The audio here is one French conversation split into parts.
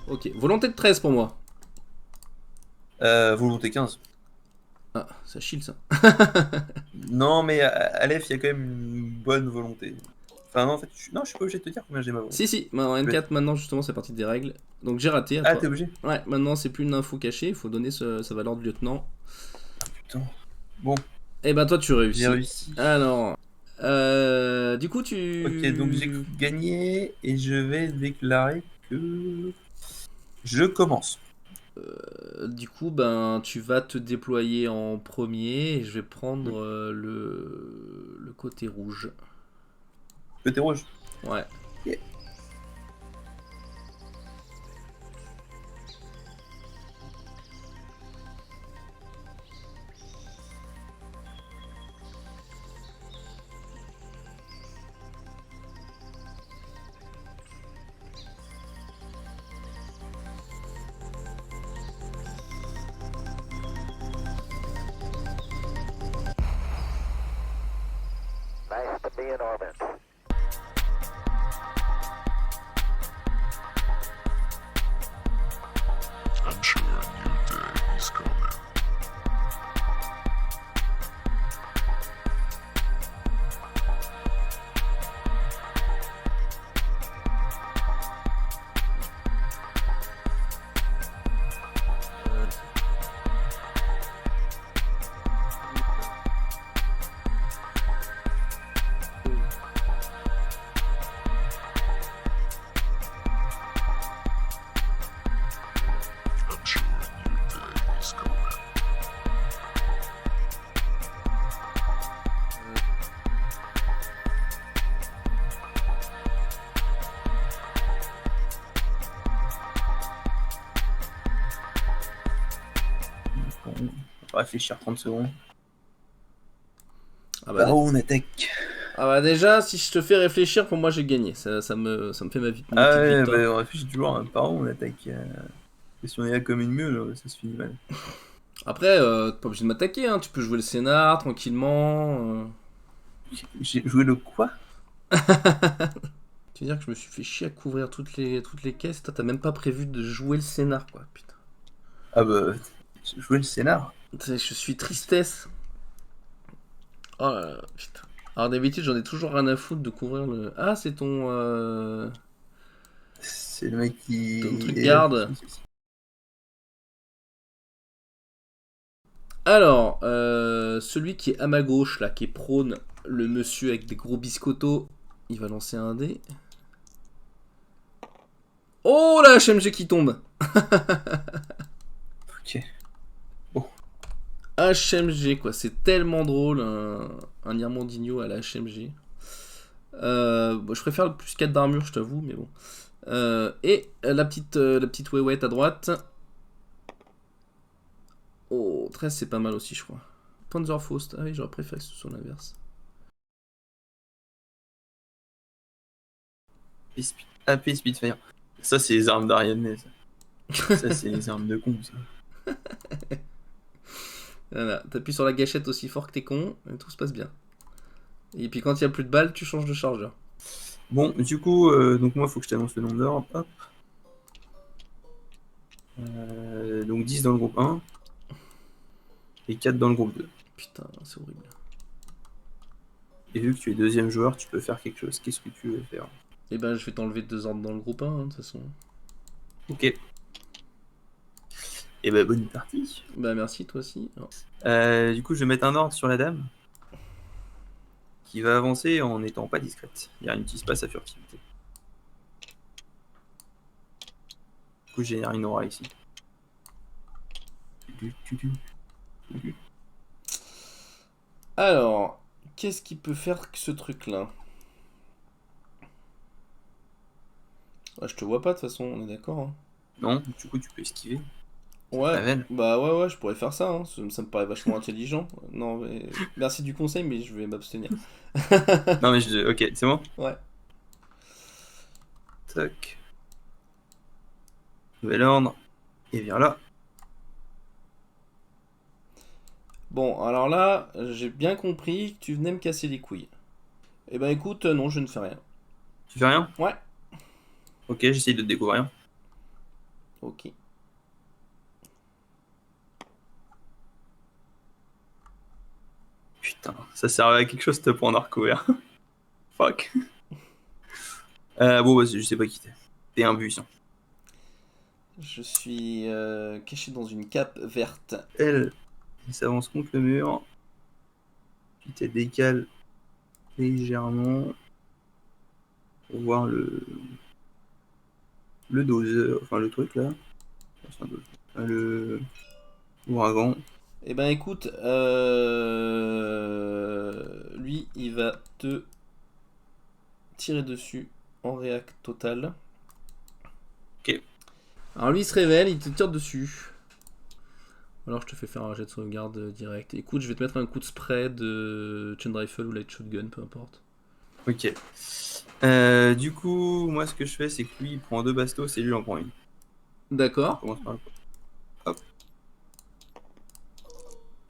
Ok, volonté de 13 pour moi. Volonté 15. Ah, ça chille ça. Non, mais à Aleph, il y a quand même une bonne volonté. Enfin, non, en fait, non, je suis pas obligé de te dire combien j'ai ma volonté. Si, si, en Tu peux N4 être... maintenant, justement, c'est partie des règles. Donc j'ai raté à Ah, t'es toi. obligé? Ouais, maintenant c'est plus une info cachée, il faut donner sa valeur de lieutenant. Putain. Bon, Et ben toi tu j'ai réussis. réussi. Alors, du coup Ok, donc j'ai tu... gagné et je vais déclarer que je commence. Du coup, ben, tu vas te déployer en premier et je vais Hmm. prendre le côté rouge. Côté rouge. Ouais. Ok. Nice to be in orbit. I'm sure a new day is coming. I'm sure a new day is coming. Bon, on va réfléchir 30 secondes. Ah bah, Par où on attaque? ah bah déjà, si je te fais réfléchir, pour moi j'ai gagné. Ça me fait ma Ah petite ouais, victoire. bah, on réfléchit toujours, hein. Par où on attaque? Et si on est là comme une mule, ça se finit mal. Après, t'es pas obligé de m'attaquer, hein. Tu peux jouer le scénar tranquillement. J'ai joué le quoi? Tu veux dire que je me suis fait chier à couvrir toutes les caisses. Toi, t'as même pas prévu de jouer le scénar, quoi. Putain. Ah bah, j'ai joué le scénar. Je suis tristesse. Oh là là, putain. Alors d'habitude, j'en ai toujours rien à foutre de couvrir le. Ah, c'est C'est le mec ton qui truc est... garde. Alors, celui qui est à ma gauche, là, qui est prône, le monsieur avec des gros biscottos, il va lancer un dé. Oh la HMG qui tombe. Ok. Bon, HMG, quoi. C'est tellement drôle, un Irmandinho à la HMG. Bon, je préfère le plus 4 d'armure, je t'avoue, mais bon. Et la petite Wewette à droite. Oh, 13, c'est pas mal aussi, je crois. Panzerfaust. Ah oui, j'aurais préféré que ce soit l'inverse. AP Spitfire. Ça, c'est les armes d'Ariadne, ça. Ça, c'est les armes de con, ça. Voilà, t'appuies sur la gâchette aussi fort que t'es con, et tout se passe bien. Et puis quand il y a plus de balles, tu changes de chargeur. Bon, du coup, donc moi, il faut que je t'annonce le nombre d'heures. Hop. Donc 10 dans le groupe 1 et 4 dans le groupe 2. Putain, c'est horrible. Et vu que tu es deuxième joueur, tu peux faire quelque chose. Qu'est-ce que tu veux faire? Et ben, je vais t'enlever 2 ordres dans le groupe 1, de toute façon. Ok. Et bah, bonne partie. Bah, merci, toi aussi. Oh. Du coup, je vais mettre un ordre sur la dame qui va avancer en n'étant pas discrète. Il n'utilise pas sa furtivité. Du coup, je génère une aura ici. Alors, qu'est-ce qui peut faire que ce truc-là? Ah, je te vois pas, de toute façon, on est d'accord, hein. Non, du coup, tu peux esquiver. Ça te Ouais, révèle. bah ouais, je pourrais faire ça, hein. Ça me paraît vachement intelligent. Non, mais... Merci du conseil, mais je vais m'abstenir. Non, mais ok, c'est bon. Ouais. Tac. Nouvel ordre. Et viens là. Bon, alors là, j'ai bien compris que tu venais me casser les couilles. Eh ben écoute, non, je ne fais rien. Tu fais rien? Ouais. Ok, j'essaye de te découvrir. Ok. Putain, ça servait à quelque chose de point recouvert. Fuck. Bon, vas-y, je sais pas qui t'es. T'es un buisson. Je suis caché dans une cape verte. Elle, il s'avance contre le mur. Puis tu décales légèrement pour voir le doseur, enfin le truc là. C'est un doseur. Le ouragan. Eh ben écoute, lui il va te tirer dessus en réact total. Ok. Alors lui il se révèle, il te tire dessus. Alors je te fais faire un jet de sauvegarde direct. Écoute, je vais te mettre un coup de spray de chain rifle ou light shotgun, peu importe. Ok. Du coup, moi ce que je fais, c'est que lui il prend 2 bastos et lui il en prend une. On D'accord. commence par le hop.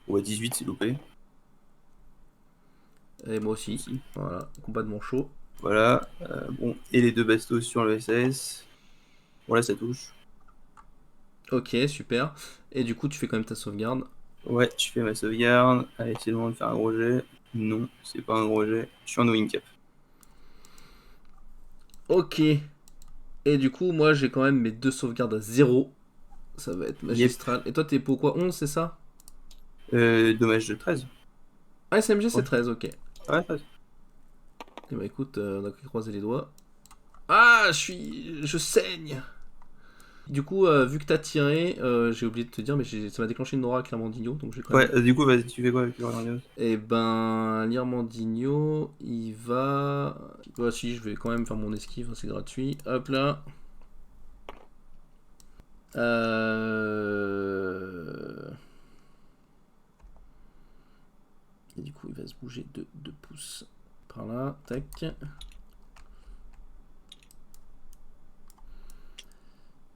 Ouais, 18 c'est loupé. Et moi aussi. Ici. Voilà, complètement chaud. Voilà. Bon, et les 2 bastos sur le SS. Voilà, ça touche. Ok, super. Et du coup, tu fais quand même ta sauvegarde. Ouais, je fais ma sauvegarde. Allez, c'est le moment de faire un gros jet. Non, c'est pas un gros jet. Je suis en wing cap. Ok. Et du coup, moi j'ai quand même mes 2 sauvegardes à 0. Ça va être magistral. Et toi, t'es pour quoi 11, c'est ça? Dommage de 13. Ah, SMG c'est Ouais. 13, ok. Ouais, 13. Et bah écoute, on a croisé les doigts. Ah, je saigne. Du coup, vu que t'as tiré, j'ai oublié de te dire, mais ça m'a déclenché une aura avec l'Armandinho, donc j'ai quand même... Ouais, du coup, vas-y, tu fais quoi avec le Ronaldo? Et ben, l'Irmandinho, il va... Bah si, je vais quand même faire mon esquive, hein, c'est gratuit. Hop là. Et du coup, il va se bouger de 2 pouces par là. Tac.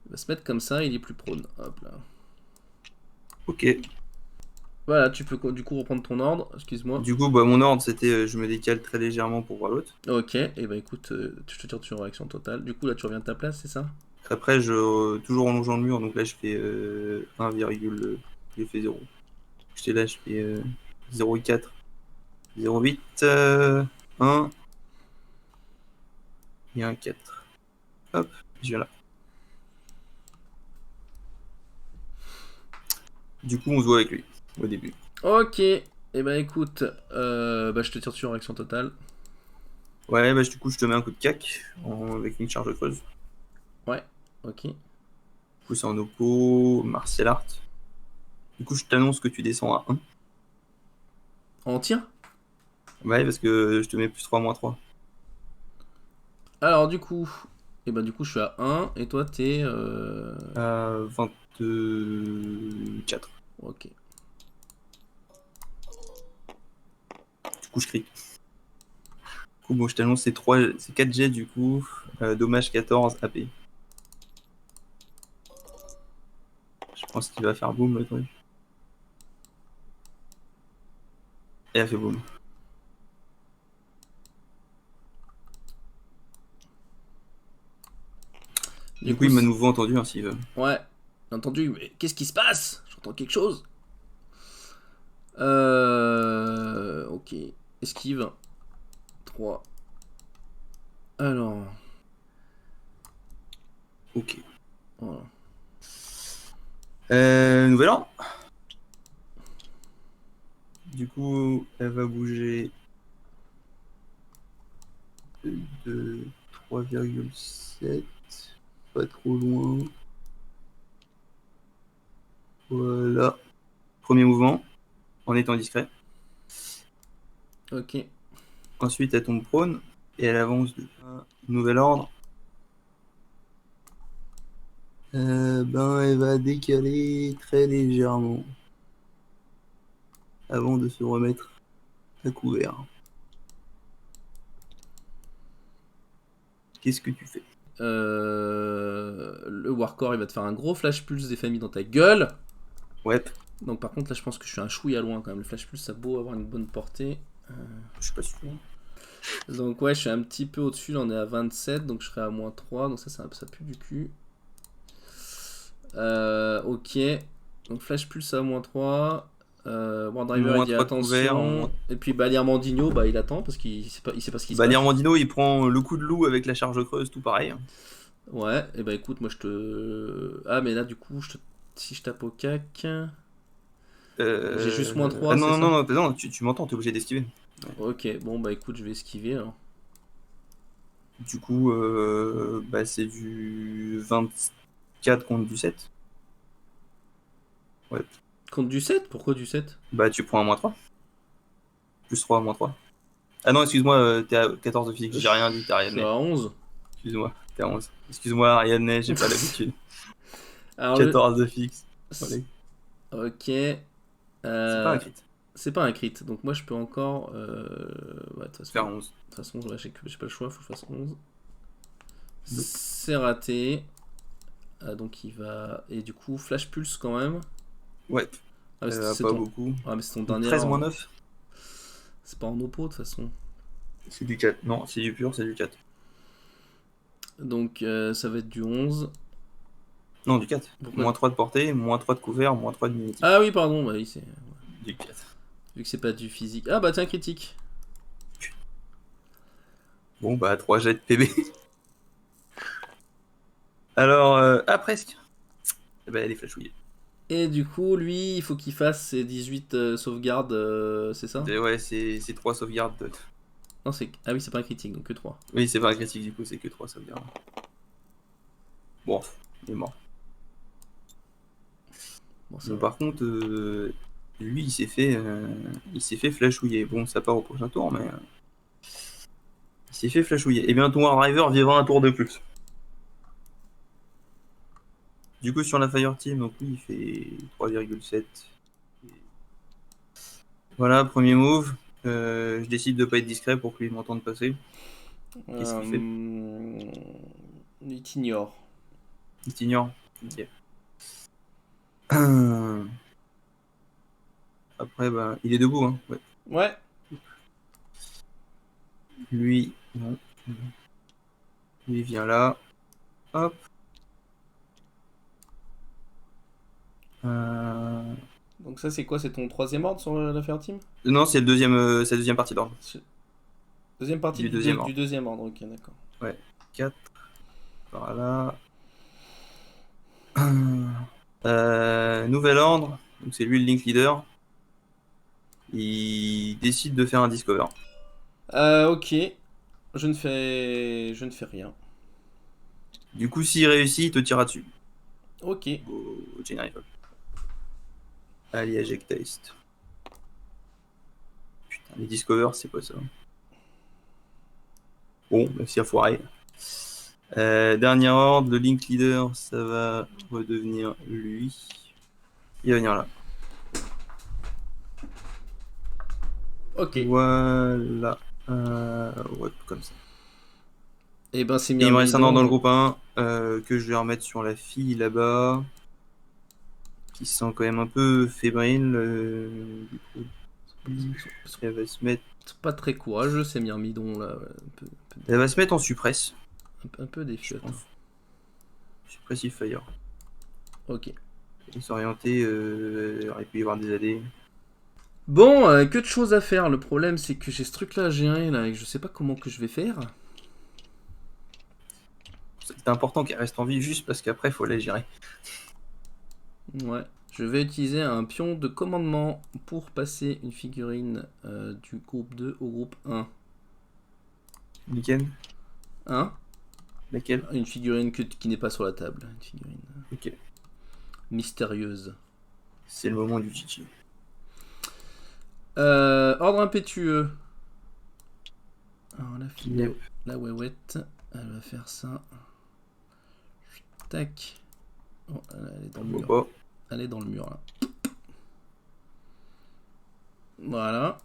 Il va se mettre comme ça, il est plus prone. Hop là. Ok. Voilà, tu peux du coup reprendre ton ordre, excuse-moi. Du coup, bah, mon ordre, c'était je me décale très légèrement pour voir l'autre. Ok, et bah écoute, je te tire sur une réaction totale. Du coup, là, tu reviens de ta place, c'est ça? Après, toujours en longeant le mur, donc là, je fais 1, je fais 0. J'étais là, je fais 0,4, 0,8, 1 et 1, 4. Hop, je viens là. Du coup, on se voit avec lui au début. Ok, et bah écoute, bah je te tire sur une réaction totale. Ouais, bah, du coup, je te mets un coup de cac avec une charge creuse. Ouais, ok. Du coup, c'est en oppo, Martial Art. Du coup, je t'annonce que tu descends à 1. En tir? Ouais, parce que je te mets plus 3, moins 3. Alors du coup, et bah du coup je suis à 1, et toi t'es... 24. Ok. Du coup, je crie. Du coup, bon, je t'annonce, c'est 4 jets du coup. Dommage 14 AP. Je pense qu'il va faire boom le truc. Et elle a fait boom. Du coup, il m'a nouveau entendu, hein, s'il veut. Ouais, j'ai entendu, mais qu'est-ce qui se passe? J'entends quelque chose. Ok. Esquive. 3. Alors. Ok. Voilà. Nouvel ordre. Du coup, elle va bouger de 3,7. Pas trop loin. Voilà. Premier mouvement, en étant discret. Ok. Ensuite, elle tombe prone et elle avance de nouvel ordre. Ben, elle va décaler très légèrement avant de se remettre à couvert. Qu'est-ce que tu fais? Le Warcore, il va te faire un gros flash pulse des familles dans ta gueule. Ouais, Donc par contre, là, je pense que je suis un chouïa loin quand même. Le flash pulse, ça a beau avoir une bonne portée. je suis pas sûr. Donc ouais, je suis un petit peu au-dessus. Là, on est à 27, donc je serai à -3. Donc ça pue du cul. Ok. Donc Flash Pulse à -3. War Driver Moins il dit 3 de couvert, attention. moins- Et puis Balière Mandinho, bah il attend parce qu'il sait pas ce qui se Bah, passe. Mandino, il prend le coup de loup avec la charge creuse, tout pareil. Ouais, et bah écoute, moi je te. Ah, mais là du coup, si je tape au cac. J'ai juste -3, Ah c'est non, ça? non, non, non, tu m'entends, t'es obligé d'esquiver. Ok, bon bah écoute, je vais esquiver alors. Du coup, bah, c'est du 24 contre du 7. Ouais. Contre du 7? Pourquoi du 7? Bah, tu prends un -3. Plus 3, -3. Ah non, excuse-moi, t'es à 14 de physique, j'ai rien dit, t'as Je rien suis dit. à 11. Excuse-moi, t'es à 11. Excuse-moi, Ariane, j'ai pas l'habitude. Alors, 14 de fixe. Allez. Ok. C'est pas un crit. C'est pas un crit, donc moi je peux encore. Ouais, de toute Faire façon, 11. de toute façon, ouais, j'ai pas le choix, faut que je fasse 11. C'est raté. Donc il va. Et du coup, Flash Pulse quand même. Ouais, Ah, mais c'est pas ton... beaucoup. ah, mais c'est ton dernier 13 ordre. -9. C'est pas en oppo de toute façon. C'est du 4. Non, c'est du pur, c'est du 4. Donc ça va être du 11. Non, du 4. Pourquoi -3 de portée, -3 de couvert, -3 de mimétique. Ah oui, pardon, bah oui, c'est. Du 4. Vu que c'est pas du physique. Ah bah tiens, critique. Bon, bah, 3 jets de PB. Alors, presque. Eh ben, elle est flashouillée. Et du coup, lui, il faut qu'il fasse ses 18 sauvegardes, c'est ça? Ouais, c'est 3 sauvegardes. Non, c'est. Ah oui, c'est pas un critique, donc que 3. Oui, c'est pas un critique, du coup, c'est que 3 sauvegardes. Bon, il est mort. Bon, ça Mais va. par contre, lui, il s'est fait flashouiller. Bon, ça part au prochain tour, mais il s'est fait flashouiller. Et bien, ton War Driver vivra un tour de plus. Du coup, sur la Fire Team, donc lui, il fait 3,7. Voilà, premier move. Je décide de pas être discret pour que lui m'entende passer. Qu'est-ce qu'il fait? Il t'ignore. Il t'ignore. Ok. Après, bah, il est debout, hein. Ouais. Ouais. Lui, non. Lui vient là. Hop. Donc ça, c'est quoi? C'est ton troisième ordre sur l'affaire team? Non, c'est la deuxième partie d'ordre. Deuxième partie Du du deuxième du ordre. deuxième ordre, ok, d'accord. 4. Par là. Nouvel ordre. Donc c'est lui le link leader. Il décide de faire un discover. Ok. Je ne fais rien. Du coup, s'il réussit, il te tirera dessus. Ok. Au Chain Rifle. Allez, eject taste. Putain, les discovers, c'est pas ça. Bon, même s'il a foiré. Dernier ordre, le link leader, ça va redevenir lui. Il va venir là. Ok. Voilà. Ouais, comme ça. Et ben c'est Et bien. il me reste un ordre dans le groupe 1 que je vais remettre sur la fille là-bas. Qui se sent quand même un peu fébrile. Du coup, elle va se mettre. C'est pas très courageux ces myrmidons là. Ouais. Elle va se mettre en suppress. Un peu des fiottes. pense. Suppressive fire. Ok. Et s'orienter, il aurait pu y avoir des AD. Bon, que de choses à faire. Le problème c'est que j'ai ce truc là à gérer là et que je sais pas comment que je vais faire. C'est important qu'elle reste en vie juste parce qu'après il faut la gérer. Ouais. Je vais utiliser un pion de commandement pour passer une figurine du groupe 2 au groupe 1. Nickel. Hein? Laquelle? Une figurine qui n'est pas sur la table. Une figurine Ok. mystérieuse. C'est le moment du chichi. Ordre impétueux. Alors la fille, Yep. la ououette, elle va faire ça. Tac. Oh, elle est dans le mur. Pas. Elle est dans le mur là. Voilà.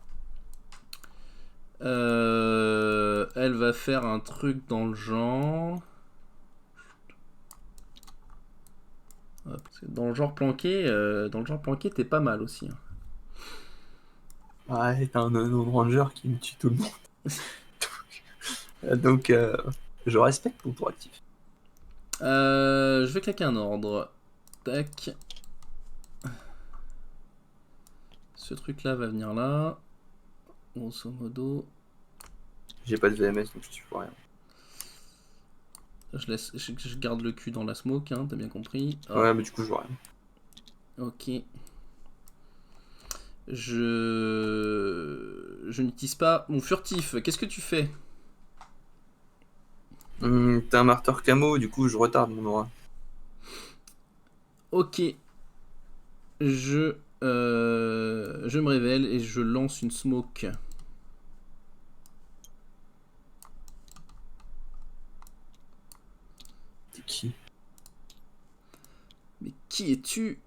Elle va faire un truc dans le genre. Hop, parce que dans le genre planqué, t'es pas mal aussi. Hein. Ouais, t'as un Unknown Ranger qui me tue tout le monde. Donc, je respecte ton tour actif. Je vais claquer un ordre. tac. Ce truc là va venir là. Grosso modo. J'ai pas de VMS donc je suis pour rien. Je garde le cul dans la smoke, hein, t'as bien compris. Hop. Ouais, mais du coup, je vois rien. Ok. Je n'utilise pas mon furtif. Qu'est-ce que tu fais? T'as un marteur camo, du coup, je retarde mon aura. Ok. Je me révèle et je lance une smoke. T'es qui? Mais qui es-tu?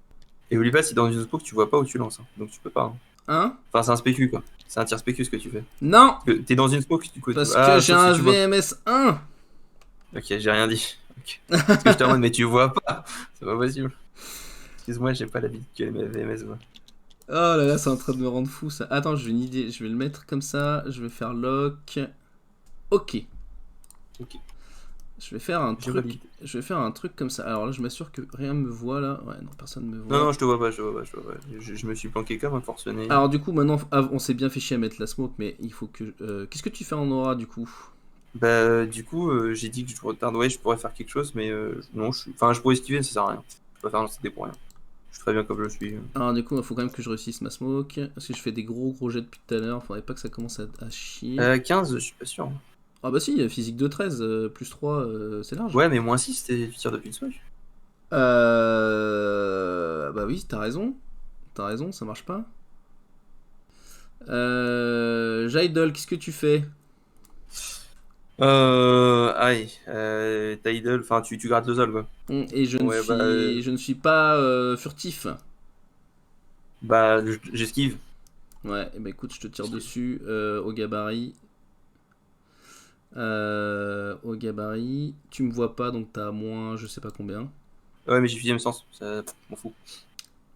Et oublie pas, si dans une smoke, tu vois pas où tu lances. Hein. Donc tu peux pas. Hein. Hein? Enfin, c'est un spécu, quoi. C'est un tir spécu ce que tu fais. Non! Parce que t'es dans une smoke, du coup. Parce Ah, que j'ai sauf si un tu vois. VMS 1! Ok, j'ai rien dit. Ok. Parce que je te demande, mais tu vois pas. C'est pas possible. Excuse-moi, j'ai pas l'habitude que les VMS voient. Oh là là, c'est en train de me rendre fou ça. Attends, j'ai une idée. Je vais le mettre comme ça. Je vais faire lock. Ok. Ok. Je vais faire un J'ai truc. validé. Je vais faire un truc comme ça. Alors là, je m'assure que rien me voit là. Ouais, non, personne me voit. Non, non, je te vois pas, je te vois pas, je te vois pas. Je me suis planqué comme un forcené. Alors du coup, maintenant, on s'est bien fait chier à mettre la smoke, mais il faut que... Qu'est-ce que tu fais en aura du coup? Bah, du coup, j'ai dit que je retarde. Ouais, je pourrais faire quelque chose, mais non, enfin, je pourrais esquiver, ça sert à rien. Je peux faire lancer des pour rien. Je suis très bien comme je suis. Alors du coup, il faut quand même que je réussisse ma smoke. Parce que je fais des gros jets depuis tout à l'heure. Faudrait pas que ça commence à chier. 15, je suis pas sûr. Ah bah si, physique de 13, plus 3, c'est large. Ouais, mais moins 6, tu tires depuis le smoke. Bah oui, t'as raison. T'as raison, ça marche pas. Jaidol, qu'est-ce que tu fais? Aïe, ta idole, enfin, tu grattes le sol, quoi. Et Ouais, je ne suis pas furtif. bah, j'esquive. Ouais, et bah écoute, je te tire dessus au gabarit. Au gabarit. Tu me vois pas, donc t'as moins je sais pas combien. Ouais, mais j'ai fusillé sens, ça m'en fout.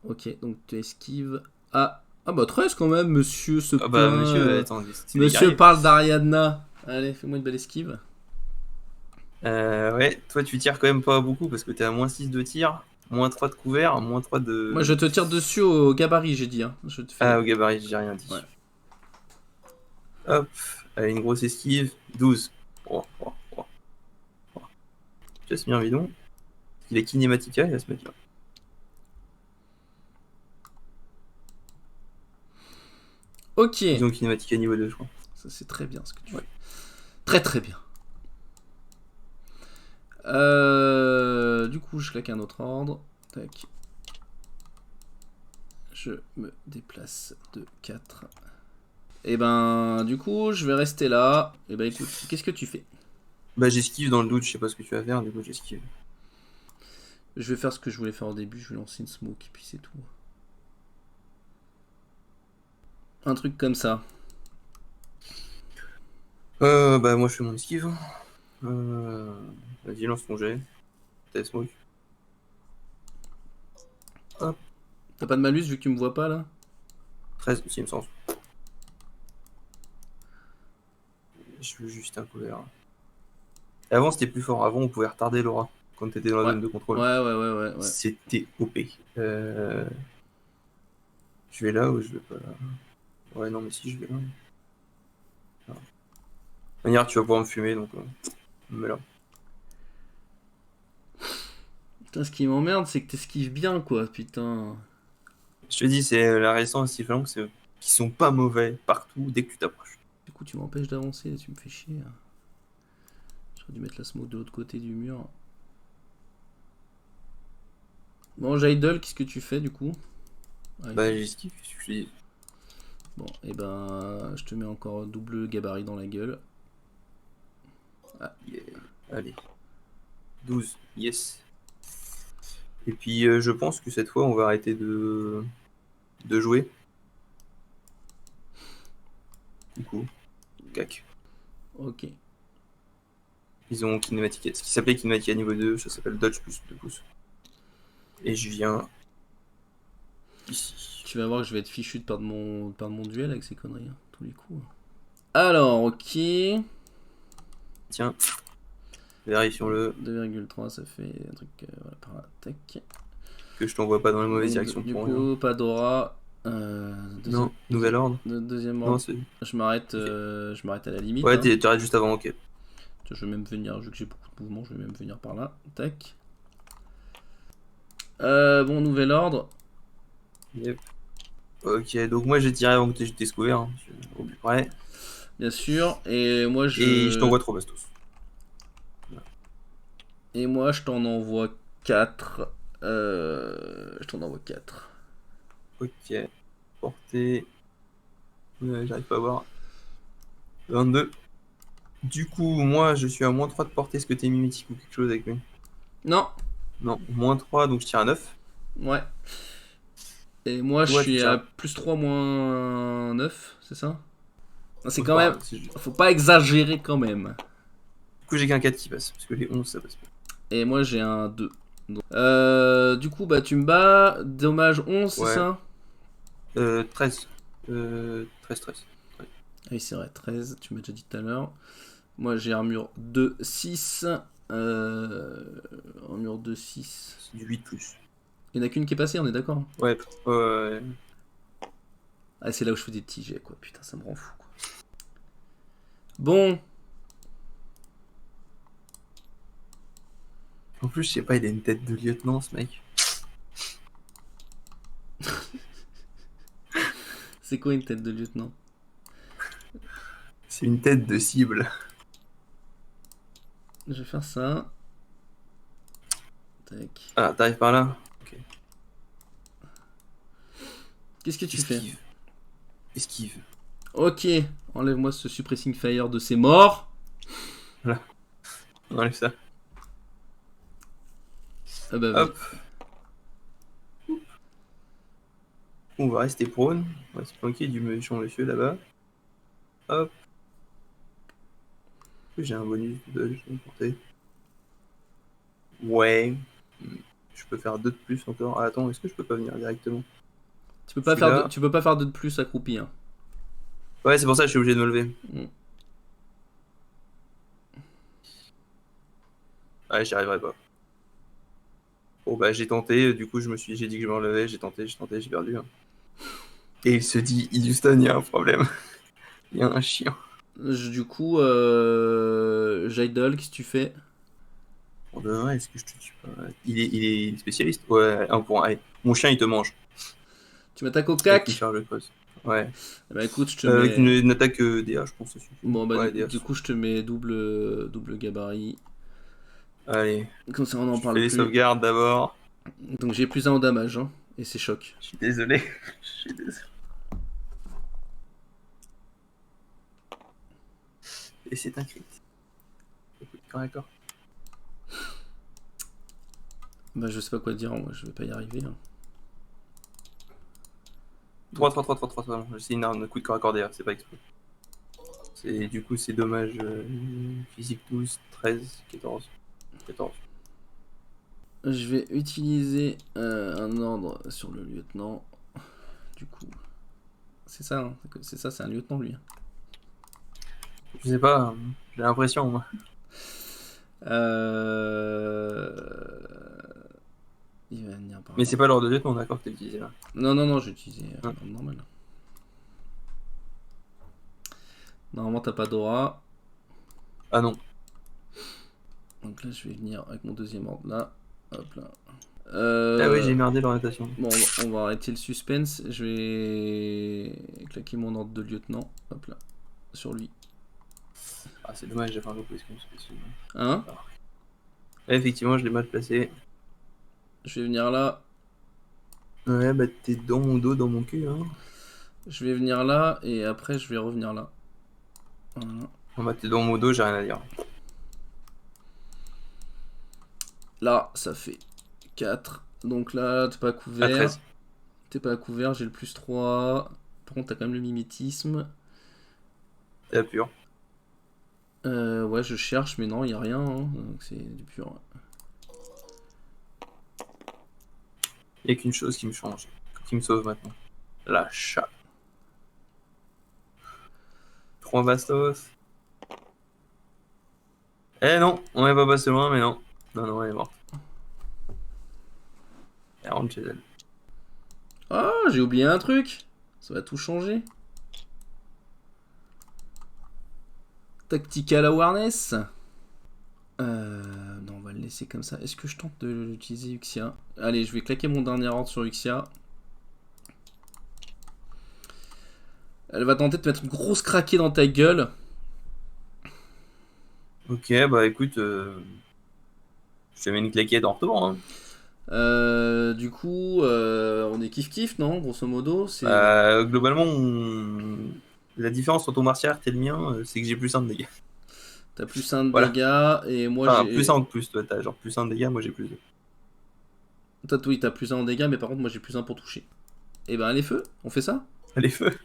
Ok, donc tu esquives. Ah bah 13 quand même, monsieur se Ah bah, plaint, monsieur, attends, c'est des monsieur guerriers. parle d'Ariadna. Allez, fais-moi une belle esquive. Ouais, toi, tu tires quand même pas beaucoup parce que t'es à moins 6 de tir, moins 3 de couvert, moins 3 de. Moi je te tire dessus au gabarit, j'ai dit. Hein. Je te fais... Ah, au gabarit, j'ai rien dit. Ouais. Hop, allez, une grosse esquive, 12. Oh. Just bien bidon. Il est kinématica, il va se mettre là. Ok. Ils ont kinématica niveau 2, je crois. Ça c'est très bien ce que tu Ouais. fais. Très très bien. Du coup, je claque un autre ordre. Tac. Je me déplace de 4. Et ben, du coup, je vais rester là. Et ben, écoute, qu'est-ce que tu fais? Bah, j'esquive dans le doute, je sais pas ce que tu vas faire, du coup, j'esquive. Je vais faire ce que je voulais faire au début. Je vais lancer une smoke et puis c'est tout. Un truc comme ça. Bah, moi, je fais mon esquive. Vas-y, lance ton jet. T'as smoke. Hop, T'as pas de malus vu que tu me vois pas là? 13, si, il me semble. Je veux juste un couvert. Avant, c'était plus fort. Avant, on pouvait retarder l'aura quand t'étais dans la Ouais. zone de contrôle. Ouais. C'était OP. Je vais là ou je vais pas là? Ouais, non, mais si, je vais là. De toute manière, tu vas pouvoir me fumer, donc me mets là. Putain, ce qui m'emmerde, c'est que t'esquives bien quoi, putain. Je te dis, c'est la résistance sifflant qui sont pas mauvais partout dès que tu t'approches. Du coup, tu m'empêches d'avancer, tu me fais chier. J'aurais dû mettre la smoke de l'autre côté du mur. Bon, Jaidol, qu'est-ce que tu fais du coup? Bah, j'esquive, je te dis. Bon, et ben, je te mets encore double gabarit dans la gueule. Yeah. Allez. 12, yes. Et puis, je pense que cette fois, on va arrêter de jouer. Du coup, cac. Ok. Ils ont kinématique. Ce qui s'appelait kinématique à niveau 2, ça s'appelle dodge plus 2 pouces. Et je viens ici. Tu vas voir que je vais être fichu de perdre mon duel avec ces conneries, hein, tous les coups. Alors, ok. Tiens, vérifions-le. 2,3, ça fait un truc voilà, par là. Tac. que je t'envoie pas dans la mauvaise direction Du pour coup, rien. pas d'aura. Non, nouvel ordre. Deuxième Non, ordre. c'est. Je m'arrête à la limite. Ouais, hein. t'arrêtes juste avant, ok. Je vais même venir, vu que j'ai beaucoup de mouvements, je vais même venir par là. Tac. Bon, nouvel ordre. Yep. Ok, donc moi j'ai tiré avant que j'étais couvert, hein, au plus près. Bien sûr. Et moi, Et je t'envoie 3 bastos. Et moi, je t'en envoie 4. Je t'en envoie 4. Ok. Portée. J'arrive pas à voir. 22. Du coup, moi je suis à moins 3 de portée. Est-ce que t'es mimétique ou quelque chose avec lui? Non. Non, moins 3, donc je tire à 9. Ouais. Et moi, je Toi, tu suis à tires. plus 3, moins 9, c'est ça? C'est Oh, quand bah, même... c'est juste- Faut pas exagérer quand même. Du coup, j'ai qu'un 4 qui passe. Parce que les 11 ça passe pas. Et moi, j'ai un 2. Donc, du coup, bah, tu me bats. Dommage 11, c'est Ouais. ça? 13. 13. Ah oui, c'est vrai, 13, tu m'as déjà dit tout à l'heure. Moi, j'ai armure 2, 6. Armure 2, 6. C'est du 8 plus. Il n'y en a qu'une qui est passée, on est d'accord? Ouais. Ah, c'est là où je fais des petits jets, quoi. Putain, ça me rend fou, quoi. Bon. En plus, je sais pas, il a une tête de lieutenant, ce mec. C'est quoi une tête de lieutenant? C'est une tête de cible. Je vais faire ça. Tac. Ah, t'arrives par là? Ok. Qu'est-ce que tu fais? Esquive. Ok. Enlève-moi ce suppressing fire de ces morts. On enlève ça. Ah bah, vas-y. Hop. On va rester prone. On va se planquer du méchant monsieur là-bas. Hop. J'ai un bonus de je vais me porter. Ouais. Je peux faire 2 de plus encore. Ah, attends, est-ce que je peux pas venir directement? Tu peux pas Celui-là. tu peux pas faire 2 de plus accroupi. Hein. Ouais, c'est pour ça que je suis obligé de me lever. Mm. Ouais, j'y arriverai pas. Bon bah j'ai tenté, du coup j'ai dit que je me relevais, j'ai tenté, j'ai perdu. Hein. Et il se dit, Houston, il y a un problème. Il y a un chien. Du coup, Jaidol, qu'est-ce que tu fais? Pour de vrai, est-ce que je te tue pas? Il est spécialiste? Ouais, 1 point. Allez, mon chien il te mange. Tu m'attaques au Avec cac? une charge de creuse. Ouais. Bah écoute, je te Avec mets... une attaque DA, je pense. Ça suffit. Bon bah Ouais, du DA. coup, je te mets double gabarit. Allez, Comme ça, on n'en je parle fais les plus. sauvegardes d'abord. Donc j'ai plus 1 au damage, hein. Et c'est choc. Je suis désolé. Je suis désolé. Et c'est un crit. D'accord. Bah je sais pas quoi dire, moi je vais pas y arriver. Hein. 3. C'est une arme de coup de corps accordé, c'est pas exprès. Du coup, c'est dommage. Physique 12, 13, 14. Je vais utiliser un ordre sur le lieutenant. Du coup, c'est ça, hein. C'est ça, c'est un lieutenant lui. Hein. Je sais pas, j'ai l'impression, moi. Il va venir par Mais là. c'est pas l'ordre de lieutenant, d'accord, que t'as utilisé là. Non, j'ai utilisé Ah. l'ordre normal. Normalement, t'as pas d'aura. Ah non. Donc là, je vais venir avec mon deuxième ordre là. Hop là. Ah oui, j'ai merdé l'orientation. Bon, on va arrêter le suspense. Je vais claquer mon ordre de lieutenant. Hop là. Sur lui. Ah, c'est dommage, j'ai fait un peu plus comme ça. Hein? Effectivement, je l'ai mal placé. Je vais venir là. Ouais, bah t'es dans mon dos, dans mon cul, hein. Je vais venir là. Et après, je vais revenir là. Voilà. Ah bah t'es dans mon dos, j'ai rien à dire. Là, ça fait 4. Donc là, t'es pas À couvert. 13. T'es pas couvert, j'ai le plus 3. Par contre, t'as quand même le mimétisme. T'es à pur. Ouais, je cherche, mais non, y a rien. Hein. Donc c'est du pur. Y'a qu'une chose qui me change, qui me sauve maintenant. La chat. 3 bastos. Eh non, on est pas passé loin, mais non. Non, elle est morte. rentre chez elle. Ah, j'ai oublié un truc. Ça va tout changer. Tactical awareness. Non, on va le laisser comme ça. Est-ce que je tente de l'utiliser Uxia? Allez, je vais claquer mon dernier ordre sur Uxia. Elle va tenter de te mettre une grosse craquée dans ta gueule. Ok, bah écoute, je te mets une claquette en retour. Hein. Du coup, on est kiff-kiff, non? Grosso modo, c'est... Globalement, la différence entre ton martial art et le mien, c'est que j'ai plus 1 de dégâts. T'as plus 1 de Voilà. dégâts, et moi Enfin, j'ai... plus 1 de plus, toi t'as genre plus 1 de dégâts, moi j'ai plus 2. Toi, oui, t'as plus 1 en dégâts, mais par contre, moi j'ai plus 1 pour toucher. Et ben, les feux, on fait ça? Les feux.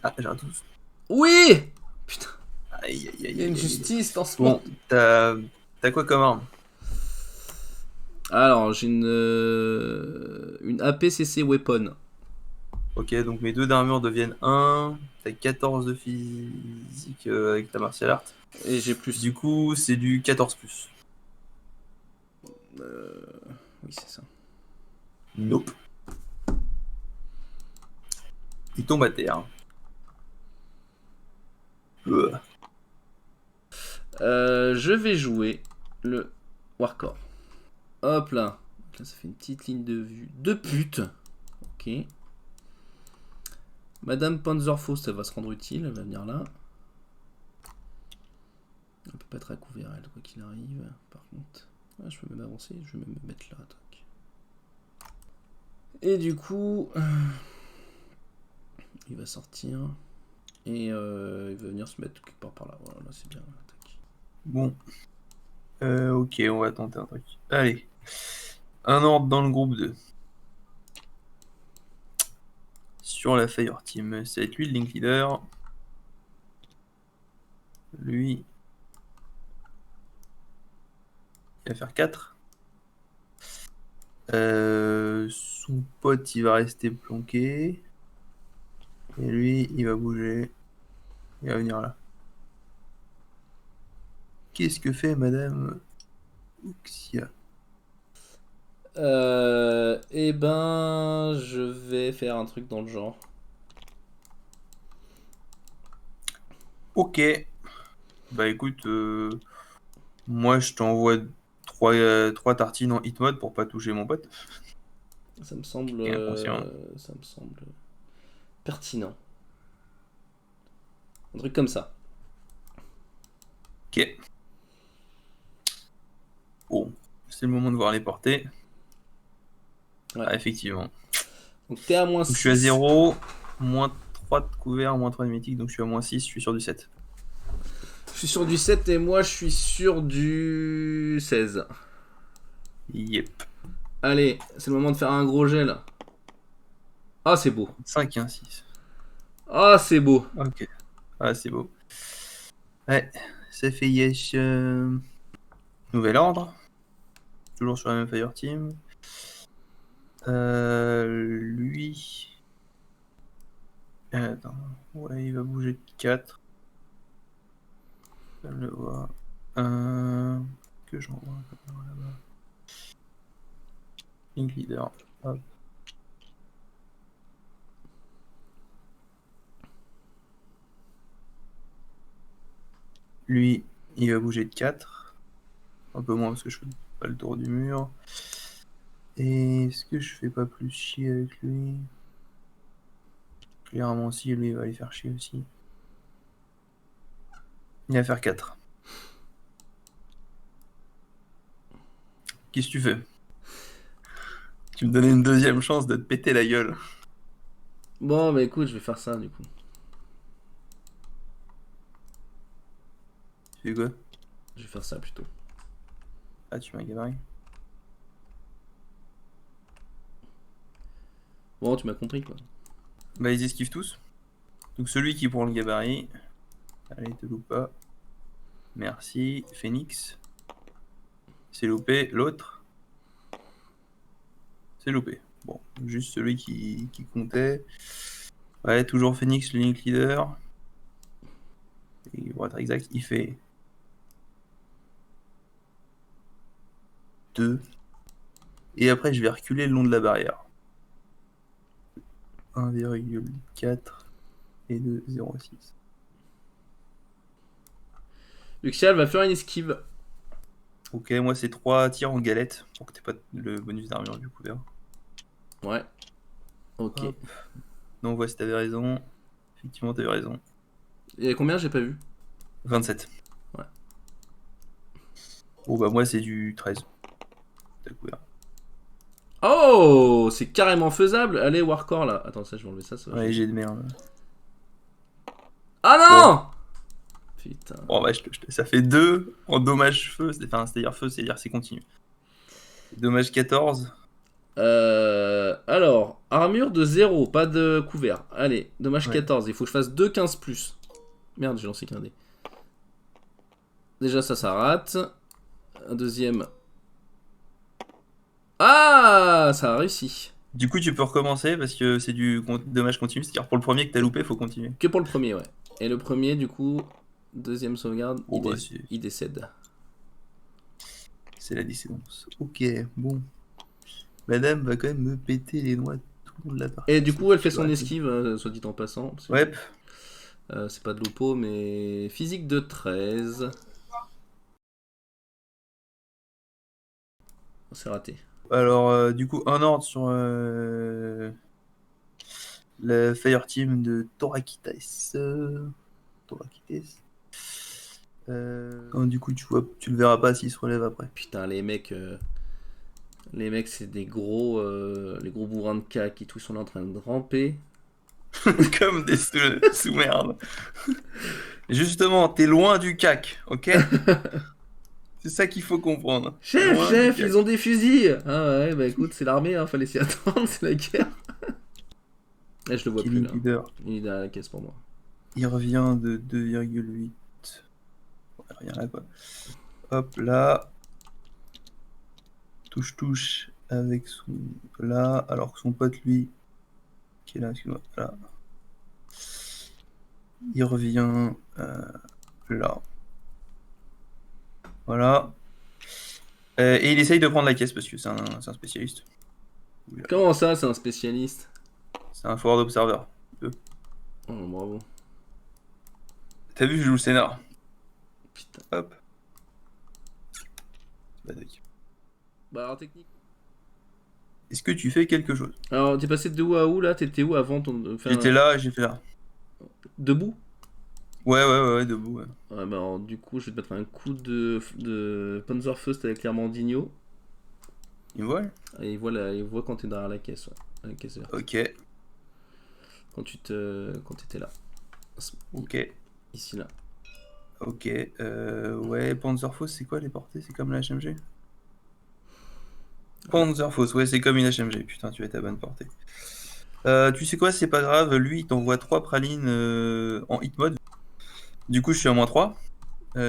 Ah, j'ai un 12. Oui! Putain, Aïe, aïe, aïe, il y a une aïe, aïe. justice dans ce Bon, monde. t'as quoi comme arme? Alors, j'ai une APCC Weapon. Ok, donc mes 2 d'armure deviennent 1. T'as 14 de physique avec ta martial art. Et j'ai plus... Du coup, c'est du 14+. Oui, c'est ça. Nope. Il tombe à terre. Je vais jouer le Warcore. Hop là. Donc là, ça fait une petite ligne de vue de pute. Ok. Madame Panzerfaust, elle va se rendre utile. Elle va venir là. Elle peut pas être à couvert, elle, quoi qu'il arrive. Par contre, ah, je peux même avancer. Je vais même me mettre là. Tac. Et du coup, il va sortir. Et il va venir se mettre quelque part par là. Voilà, là c'est bien. Tac. Bon. Ok, on va tenter un truc. Allez. Un ordre dans le groupe 2. Sur la Fire Team, ça va être lui le Link Leader. Lui. Il va faire 4. Son pote, il va rester planqué. Et lui, il va bouger. Il va venir là. Qu'est-ce que fait Madame Uxia? Eh ben, je vais faire un truc dans le genre. Ok. Bah écoute, moi je t'envoie 3 tartines en hit mode pour pas toucher mon pote. Ça me semble, Qui est inconscient. ça me semble pertinent. Un truc comme ça. Ok. Bon, c'est le moment de voir les portées. Ouais. Ah, effectivement. Donc t'es à moins Donc, 6. je suis à 0, moins 3 de couvert, moins 3 de mythique, donc je suis à moins 6, je suis sur du 7. Je suis sur du 7 et moi je suis sur du 16. Yep. Allez, c'est le moment de faire un gros jet là. Ah, c'est beau. 5 et un 6. Ah, c'est beau. Ok. Ah, c'est beau. Ouais, ça fait yesh. Nouvel ordre. Toujours sur la même Fire Team. Lui. Attends. Ouais, il va bouger de 4. Je le vois. Que j'envoie là-bas. Link Leader. Hop. Lui, il va bouger de 4. Un peu moins parce que je fais pas le tour du mur. Et est-ce que je fais pas plus chier avec lui? Clairement si, lui il va aller faire chier aussi. Il va faire 4. Qu'est-ce que tu fais? Tu me donnais une deuxième chance de te péter la gueule. Bon, bah écoute, je vais faire ça du coup. Tu fais quoi? Je vais faire ça plutôt. Ah, tu m'as gabarit. Bon, tu m'as compris quoi. Bah ils esquivent tous. Donc celui qui prend le gabarit. Allez, te loupe pas. Merci. Phoenix. C'est loupé. L'autre. C'est loupé. Bon, juste celui qui comptait. Ouais, toujours Phoenix, le Link Leader. Et pour être exact, il fait 2 Et après, je vais reculer le long de la barrière. 1,4 et 2,06. Luxial va faire une esquive. Ok, moi c'est 3 tirs en galette pour que t'aies pas le bonus d'armure du couvert. Ouais. Ok. Hop. Non, on voit si t'avais raison. Effectivement, t'avais raison. Et combien j'ai pas vu? 27. Ouais. Bon, bah, moi c'est du 13. T'as le couvert. Oh, c'est carrément faisable. Allez, Warcore là. Attends, ça, je vais enlever ça. Ça va Ouais, changer. j'ai de merde. Ah non! Putain. Bon, bah, ça fait 2 en dommage feu. C'est-à-dire feu, c'est-à-dire c'est continu. Dommage 14. Alors, armure de 0, pas de couvert. Allez, dommage Ouais. 14. Il faut que je fasse 2 15 plus. Merde, j'ai lancé qu'un dé. Déjà, ça rate. Un deuxième. Ah, ça a réussi. Du coup, tu peux recommencer parce que c'est du dommage continu. C'est-à-dire pour le premier que t'as loupé, faut continuer. Que pour le premier, ouais. Et le premier, du coup, deuxième sauvegarde, Bon, bah, c'est- il décède. C'est la décédence. Ok, bon. Madame va quand même me péter les noix tout le long de la partie. Et du coup, elle fait son Ouais. esquive, soit dit en passant. Parce que, Ouais. c'est pas de l'oppo, mais physique de 13. C'est raté. Alors, du coup, un ordre sur le Fire Team de Torakites. Torakites. Du coup, tu le verras pas s'il se relève après. Putain, les mecs, c'est des gros, les gros bourrins de cac et tout, ils sont là en train de ramper. Comme des sous-merdes. Justement, t'es loin du cac, ok? C'est ça qu'il faut comprendre. Chef, Loin chef, du cac. ils ont des fusils. Ah ouais, bah écoute, c'est l'armée, hein, fallait s'y attendre, c'est la guerre. Et je le vois plus Killing là. Leader. Il est derrière la caisse pour moi. Il revient de 2,8. Ouais, rien là, quoi. Hop, là. Touche avec son... Là, alors que son pote, lui... Qui est là, excuse-moi. Là. Il revient... là. Voilà. Et il essaye de prendre la caisse parce que c'est un spécialiste. Comment ça, c'est un spécialiste? C'est un forward observer. Oh, bravo. T'as vu, je joue le scénar. Putain. Hop. Badoc. Bah alors technique. Est-ce que tu fais quelque chose? Alors t'es passé de où à où là? T'étais où avant ton... faire J'étais là et j'ai fait là. Debout? Ouais, debout. Ouais. Ouais, bah alors du coup je vais te mettre un coup de Panzerfaust avec l'Armandinho. Il me voit? Et il voit quand t'es derrière la caisse, ouais. La caisse verte. Ok. Quand t'étais là. Ok. Ici là. Ok. Ouais, Panzerfaust, c'est quoi les portées? C'est comme la HMG? Panzerfaust, ouais, c'est comme une HMG. Putain, tu es à bonne portée. Tu sais quoi, c'est pas grave. Lui, il t'envoie 3 pralines en hit mode. Du coup, je suis à -3.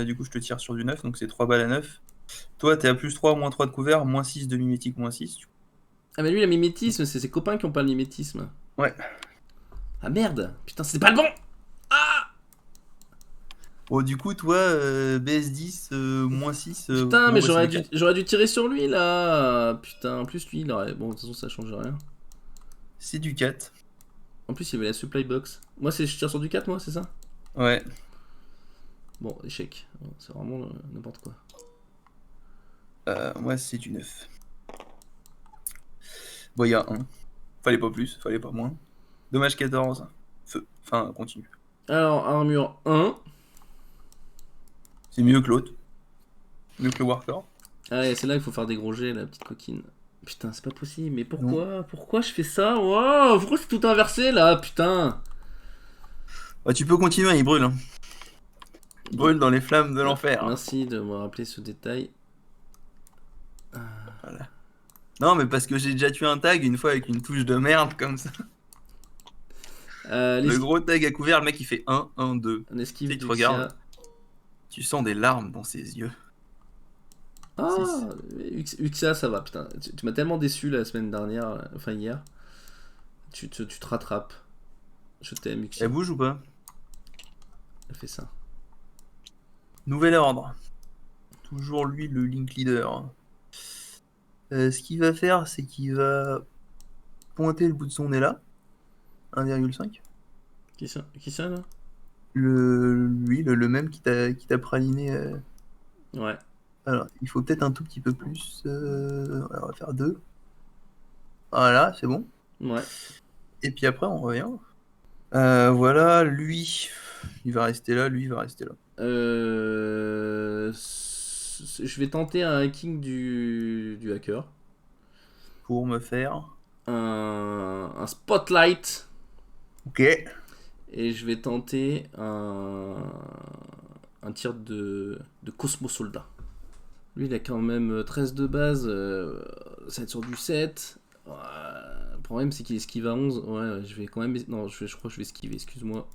Du coup, je te tire sur du 9, donc c'est 3 balles à 9. Toi, t'es à +3, -3 de couvert, -6 de mimétique, -6. Ah mais lui il a mimétisme, c'est ses copains qui ont pas le mimétisme. Ouais. Ah merde! Putain, c'était pas le bon! Ah! Bon, du coup, toi, BS10, -6. Putain, bon, mais bah, j'aurais c'est dû, j'aurais dû tirer sur lui là! Putain, en plus lui il aurait. Bon, de toute façon ça change rien. C'est du 4. En plus il y avait la supply box. Moi je tire sur du 4, moi, c'est ça? Ouais. Bon, échec. C'est vraiment n'importe quoi. Moi, c'est du 9. Bon, il y a 1. Fallait pas plus, fallait pas moins. Dommage 14. Feu. Enfin, continue. Alors, armure 1. C'est mieux que l'autre. Mieux que le Warcore. Ah ouais, c'est là qu'il faut faire des gros jets, la petite coquine. Putain, c'est pas possible, mais pourquoi? Pourquoi je fais ça? Wow, pourquoi c'est tout inversé là? Putain! Bah, tu peux continuer, il brûle. Hein. Il brûle dans les flammes de l'enfer. Merci de me rappeler ce détail. Voilà. Non, mais parce que j'ai déjà tué un tag une fois avec une touche de merde comme ça. Le gros tag à couvert, le mec il fait 1, 1, 2. Un esquive Il te du regarde. Tu sens des larmes dans ses yeux. Ah, Uxia, ça va, putain. Tu m'as tellement déçu la semaine dernière, enfin hier. Tu te rattrapes. Je t'aime, Uxia. Elle bouge ou pas? Elle fait ça. Nouvel ordre. Toujours lui le link leader. Ce qu'il va faire, c'est qu'il va pointer le bout de son nez là, 1,5. Qui ça là? Lui, le même qui t'a praliné. Ouais. Alors, il faut peut-être un tout petit peu plus. On va faire 2. Voilà, c'est bon. Ouais. Et puis après, on revient. Voilà, lui, il va rester là, lui, il va rester là. Je vais tenter un hacking du hacker. Pour me faire. Un spotlight. Ok. Et je vais tenter un tir de Cosmo Soldat. Lui, il a quand même 13 de base. Ça va être sur du 7. Le problème, c'est qu'il esquive à 11. Ouais, je vais quand même. Non, je crois que je vais esquiver, excuse-moi.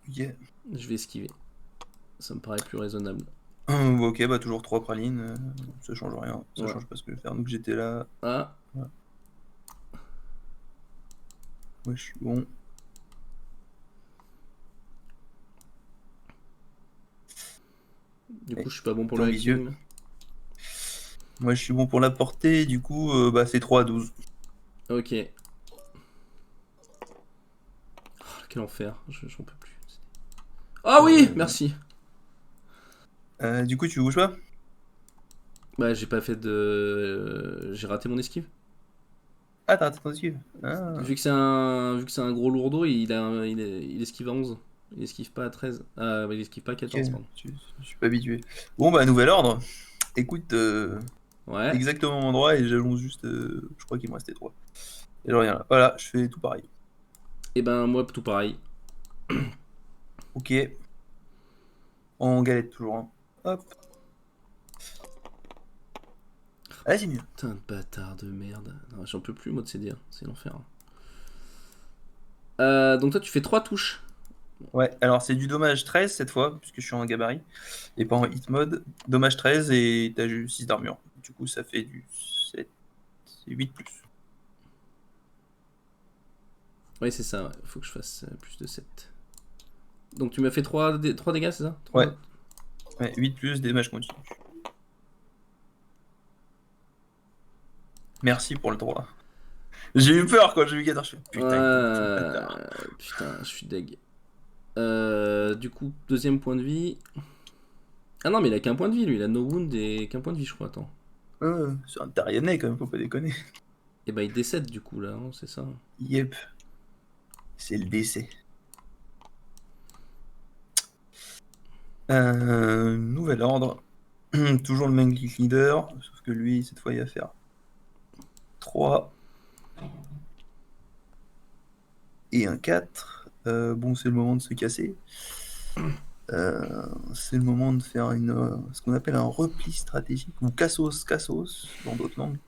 Ok. Je vais esquiver. Ça me paraît plus raisonnable. Ok, bah toujours 3 pralines. Ça change rien. Ça Ouais. change pas ce que je vais faire. Donc j'étais là. Ah, Ouais, je suis bon. du coup, je suis pas bon pour T'es le ambitieux. hacking. Moi, je suis bon pour la portée. Du coup, bah c'est 3 à 12. Ok. Oh, quel enfer, j'en peux plus. Ah oui, merci. Du coup, tu bouges pas? Bah, j'ai pas fait de. J'ai raté mon esquive. Ah, t'as ton esquive. Ah. Vu que c'est un gros lourdeau, il esquive à 11. Il esquive pas à 13. Ah, bah, il esquive pas à 14, Ok, pardon. je suis pas habitué. Bon, bah, nouvel ordre. Écoute, Ouais. exactement mon endroit et j'allonge juste. Je crois qu'il me restait 3. Et je reviens là. Voilà, je fais tout pareil. Et ben, moi, tout pareil. Ok. En galette, toujours. Hein. Hop. Ah, c'est mieux. Putain de bâtard de merde. Non, j'en peux plus, mode CD. C'est l'enfer. Donc, toi, tu fais 3 touches. Ouais, alors c'est du dommage 13 cette fois, puisque je suis en gabarit, et pas en hit mode. Dommage 13 et t'as juste 6 d'armure. Du coup, ça fait du 7, 8 plus. Ouais, c'est ça. Faut que je fasse plus de 7. Donc, tu m'as fait 3 dégâts, c'est ça? Ouais. Ouais, 8 plus, dommage continu. Merci pour le droit. J'ai eu peur quand j'ai vu Gadar. Je fais putain, il tombe tout le bâtard. Putain, je suis deg. Du coup, deuxième point de vie. Ah non, mais il a qu'un point de vie, lui. Il a no wound et qu'un point de vie, je crois. Attends. C'est un Tarianais quand même, faut pas déconner. Et bah, il décède, du coup, là, hein, c'est ça. Yep. C'est le décès. Nouvel ordre. Toujours le même leader, sauf que lui, cette fois, il va faire 3 et un 4. Bon, c'est le moment de se casser. C'est le moment de faire ce qu'on appelle un repli stratégique, ou cassos dans d'autres langues.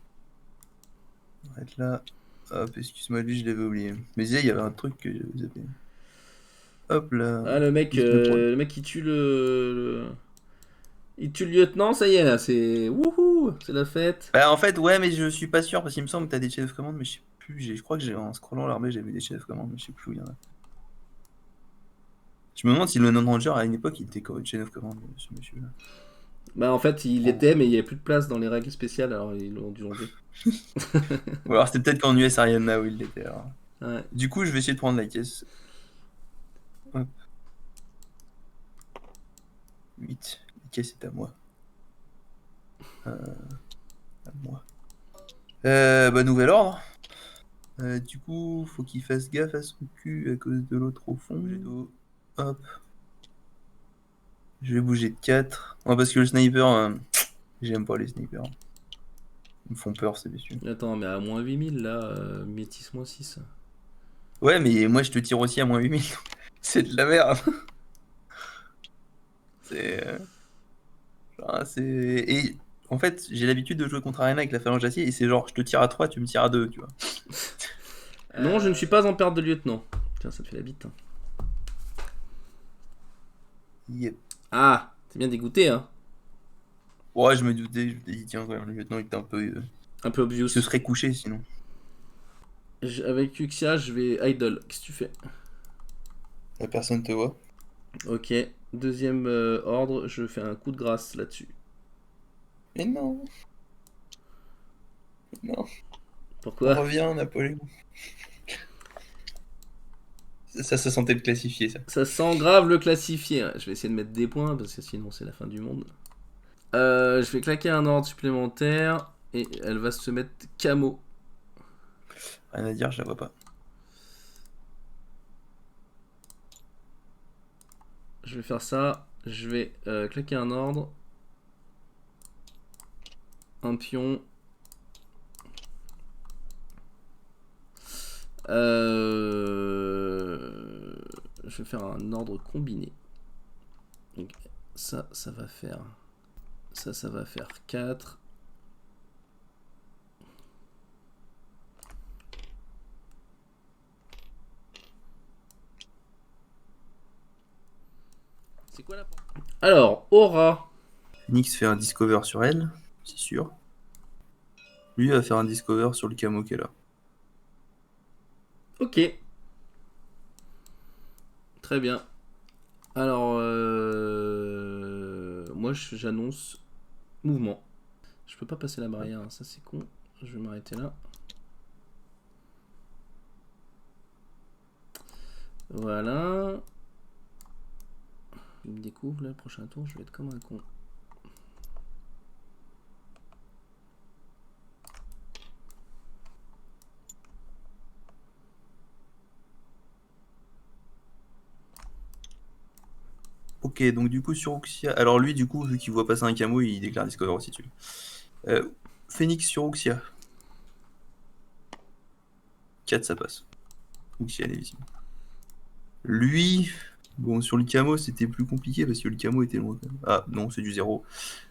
On va être là. Hop, excuse-moi, lui, je l'avais oublié. Mais il y avait un truc que vous avez. Hop là. Ah, le mec qui tue il tue le lieutenant, ça y est, là, c'est. Wouhou! C'est la fête. Bah, en fait, ouais, mais je suis pas sûr, parce qu'il me semble que t'as des chaînes of command, mais je sais plus. Je crois que en scrollant l'armée, j'ai vu des chaînes of command, mais je sais plus où il y en a. Je me demande si le non-ranger à une époque il était chain of command, ce monsieur-là. Bah, en fait, il était, mais il n'y avait plus de place dans les règles spéciales, alors ils l'ont dû enlever. Ou alors c'était peut-être qu'en US Ariana où il l'était. Alors. Ouais. Du coup, je vais essayer de prendre la caisse. Hop. 8. La caisse est à moi. À moi. Bah, nouvel ordre. Du coup, faut qu'il fasse gaffe à son cul à cause de l'autre au fond. Hop. Je vais bouger de 4. Ouais, parce que le sniper, j'aime pas les snipers. Ils me font peur, ces messieurs. Attends, mais à moins 8000, là, métis moins 6. Ouais, mais moi je te tire aussi à moins 8000. C'est de la merde. C'est. Et en fait, j'ai l'habitude de jouer contre Arena avec la phalange d'acier et c'est genre, je te tire à 3, tu me tires à 2, tu vois. Non, je ne suis pas en perte de lieutenant. Tiens, ça te fait la bite. Hein. Yep. Ah, t'es bien dégoûté, hein. Ouais, je me doutais, je me dit, tiens, quand même, le lieutenant il était un peu. Un peu obvious. Il se serait couché sinon. Avec Uxia, je vais idle. Qu'est-ce que tu fais? La personne te voit. Ok. Deuxième ordre, je fais un coup de grâce là-dessus. Mais non. Non, on Pourquoi? revient, Napoléon. Ça sentait le classifié, ça. Ça sent grave le classifié. Ouais. Je vais essayer de mettre des points parce que sinon c'est la fin du monde. Je vais claquer un ordre supplémentaire et elle va se mettre camo. Rien à dire, je la vois pas. Je vais faire ça. Je vais claquer un ordre. Un pion. Je vais faire un ordre combiné. Donc, ça va faire... Ça va faire 4. C'est quoi la... Alors, Aura. Phoenix fait un discover sur elle, c'est sûr. Lui va faire un discover sur le camo qui est là. Ok. Très bien. Alors, moi j'annonce mouvement. Je peux pas passer la barrière, hein, ça c'est con. Je vais m'arrêter là. Voilà. Il me découvre là, le prochain tour, je vais être comme un con. Ok, donc du coup sur Oxia... Alors lui, du coup, vu qu'il voit passer un camo, il déclare discover aussi dessus. Phoenix sur Oxia. 4, ça passe. Oxia, elle est visible. Lui... Bon, sur le camo, c'était plus compliqué parce que le camo était loin. Quand même. Ah, non, c'est du 0.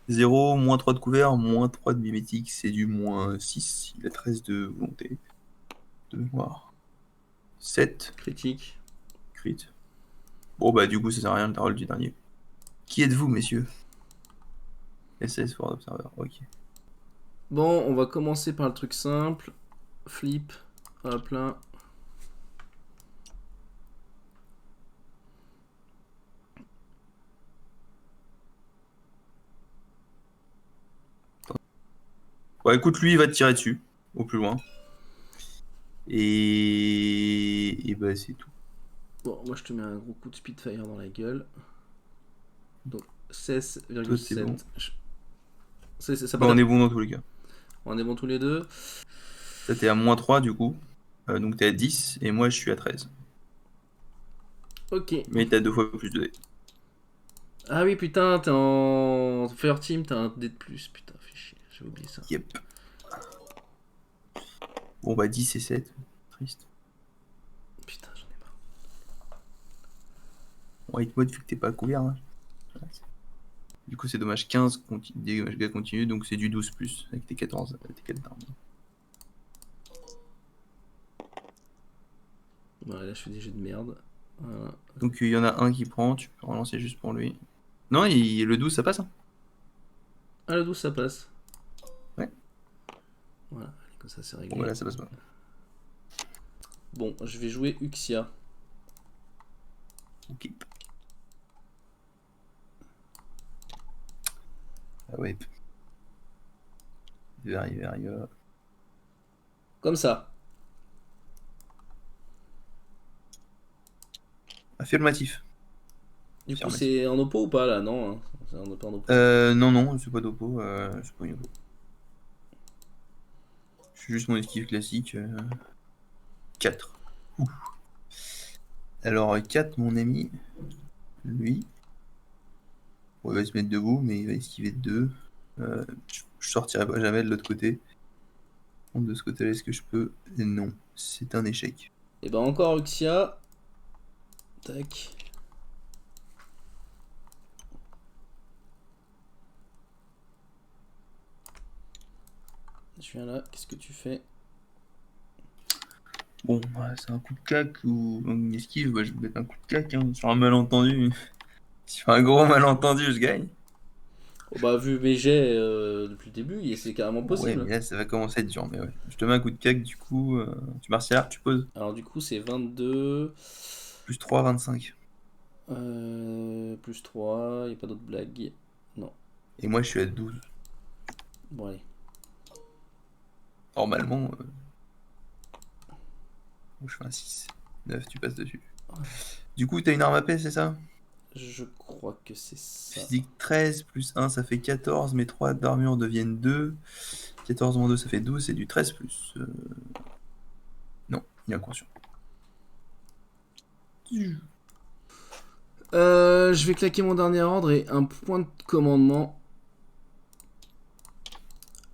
0, moins 3 de couvert, moins 3 de mimétique, c'est du moins 6. Il a 13 de volonté. De mémoire. 7, Critique. crit. Bon, bah, du coup, ça sert à rien le roll du dernier. Qui êtes-vous, messieurs? SS for Observer, ok. Bon, on va commencer par le truc simple. Flip. Hop là. Bon, écoute, lui, il va te tirer dessus, au plus loin. Et bah, c'est tout. Bon, moi je te mets un gros coup de Spitfire dans la gueule. Donc Toi, t'es 16,7. bon. Ça Bah, on est bon dans tous les cas. On est bon tous les deux. Toi, t'es à moins 3, du coup. Donc, t'es à 10, et moi, je suis à 13. Ok. Mais t'as 2 fois plus de dés. Ah oui, putain, t'es en Fire Team, t'as un dé de plus. Putain, fais chier, j'ai oublié ça. Yep. Bon, bah, 10 et 7. Triste. Putain, j'en ai marre. White mode, vu que t'es pas couvert. Hein. Du coup, c'est dommage 15, dégâts continus, donc c'est du 12 plus, avec tes 14, tes 4 d'armes. Ouais, là je fais des jeux de merde. Voilà. Donc, il y en a un qui prend, tu peux relancer juste pour lui. Non, le 12, ça passe, hein. Ah, le 12 ça passe. Ouais. Voilà, comme ça c'est réglé. Bon, voilà, ça passe pas. Bon, je vais jouer Uxia. Ok. Ah ouais. Il va arriver. Comme ça. Affirmatif. Du coup, Affirmatif. c'est en oppo ou pas là? Non, hein. C'est en oppo. Non, c'est pas d'oppo. C'est pas une oppo. Je suis juste mon esquive classique. 4. Ouh. Alors, 4, mon ami. Lui. Bon, il va se mettre debout, mais il va esquiver de 2. Je sortirai pas jamais de l'autre côté. De ce côté-là, est-ce que je peux? Non, c'est un échec. Et ben encore Uxia. Tac. Je viens là, qu'est-ce que tu fais? Bon, c'est un coup de cac ou une esquive, bah, je vais mettre un coup de cac. Hein. Sur un malentendu, sur un gros malentendu, je gagne. Oh bah vu mes jets depuis le début, c'est carrément Ouais, possible. mais là, ça va commencer à être dur. Mais ouais. Je te mets un coup de cac, du coup. Tu martial, tu poses. Alors du coup c'est 22. Plus 3, 25. Plus 3, y a pas d'autre blague. Non. Et moi, je suis à 12. Bon allez. Normalement, je fais un 6. 9, tu passes dessus. Du coup, t'as une arme à paix, c'est ça? Je crois que c'est ça. Physique 13 plus 1, ça fait 14, mais 3 d'armure deviennent 2. 14 moins 2, ça fait 12, c'est du 13 plus. Non, il est inconscient. Je vais claquer mon dernier ordre et un point de commandement.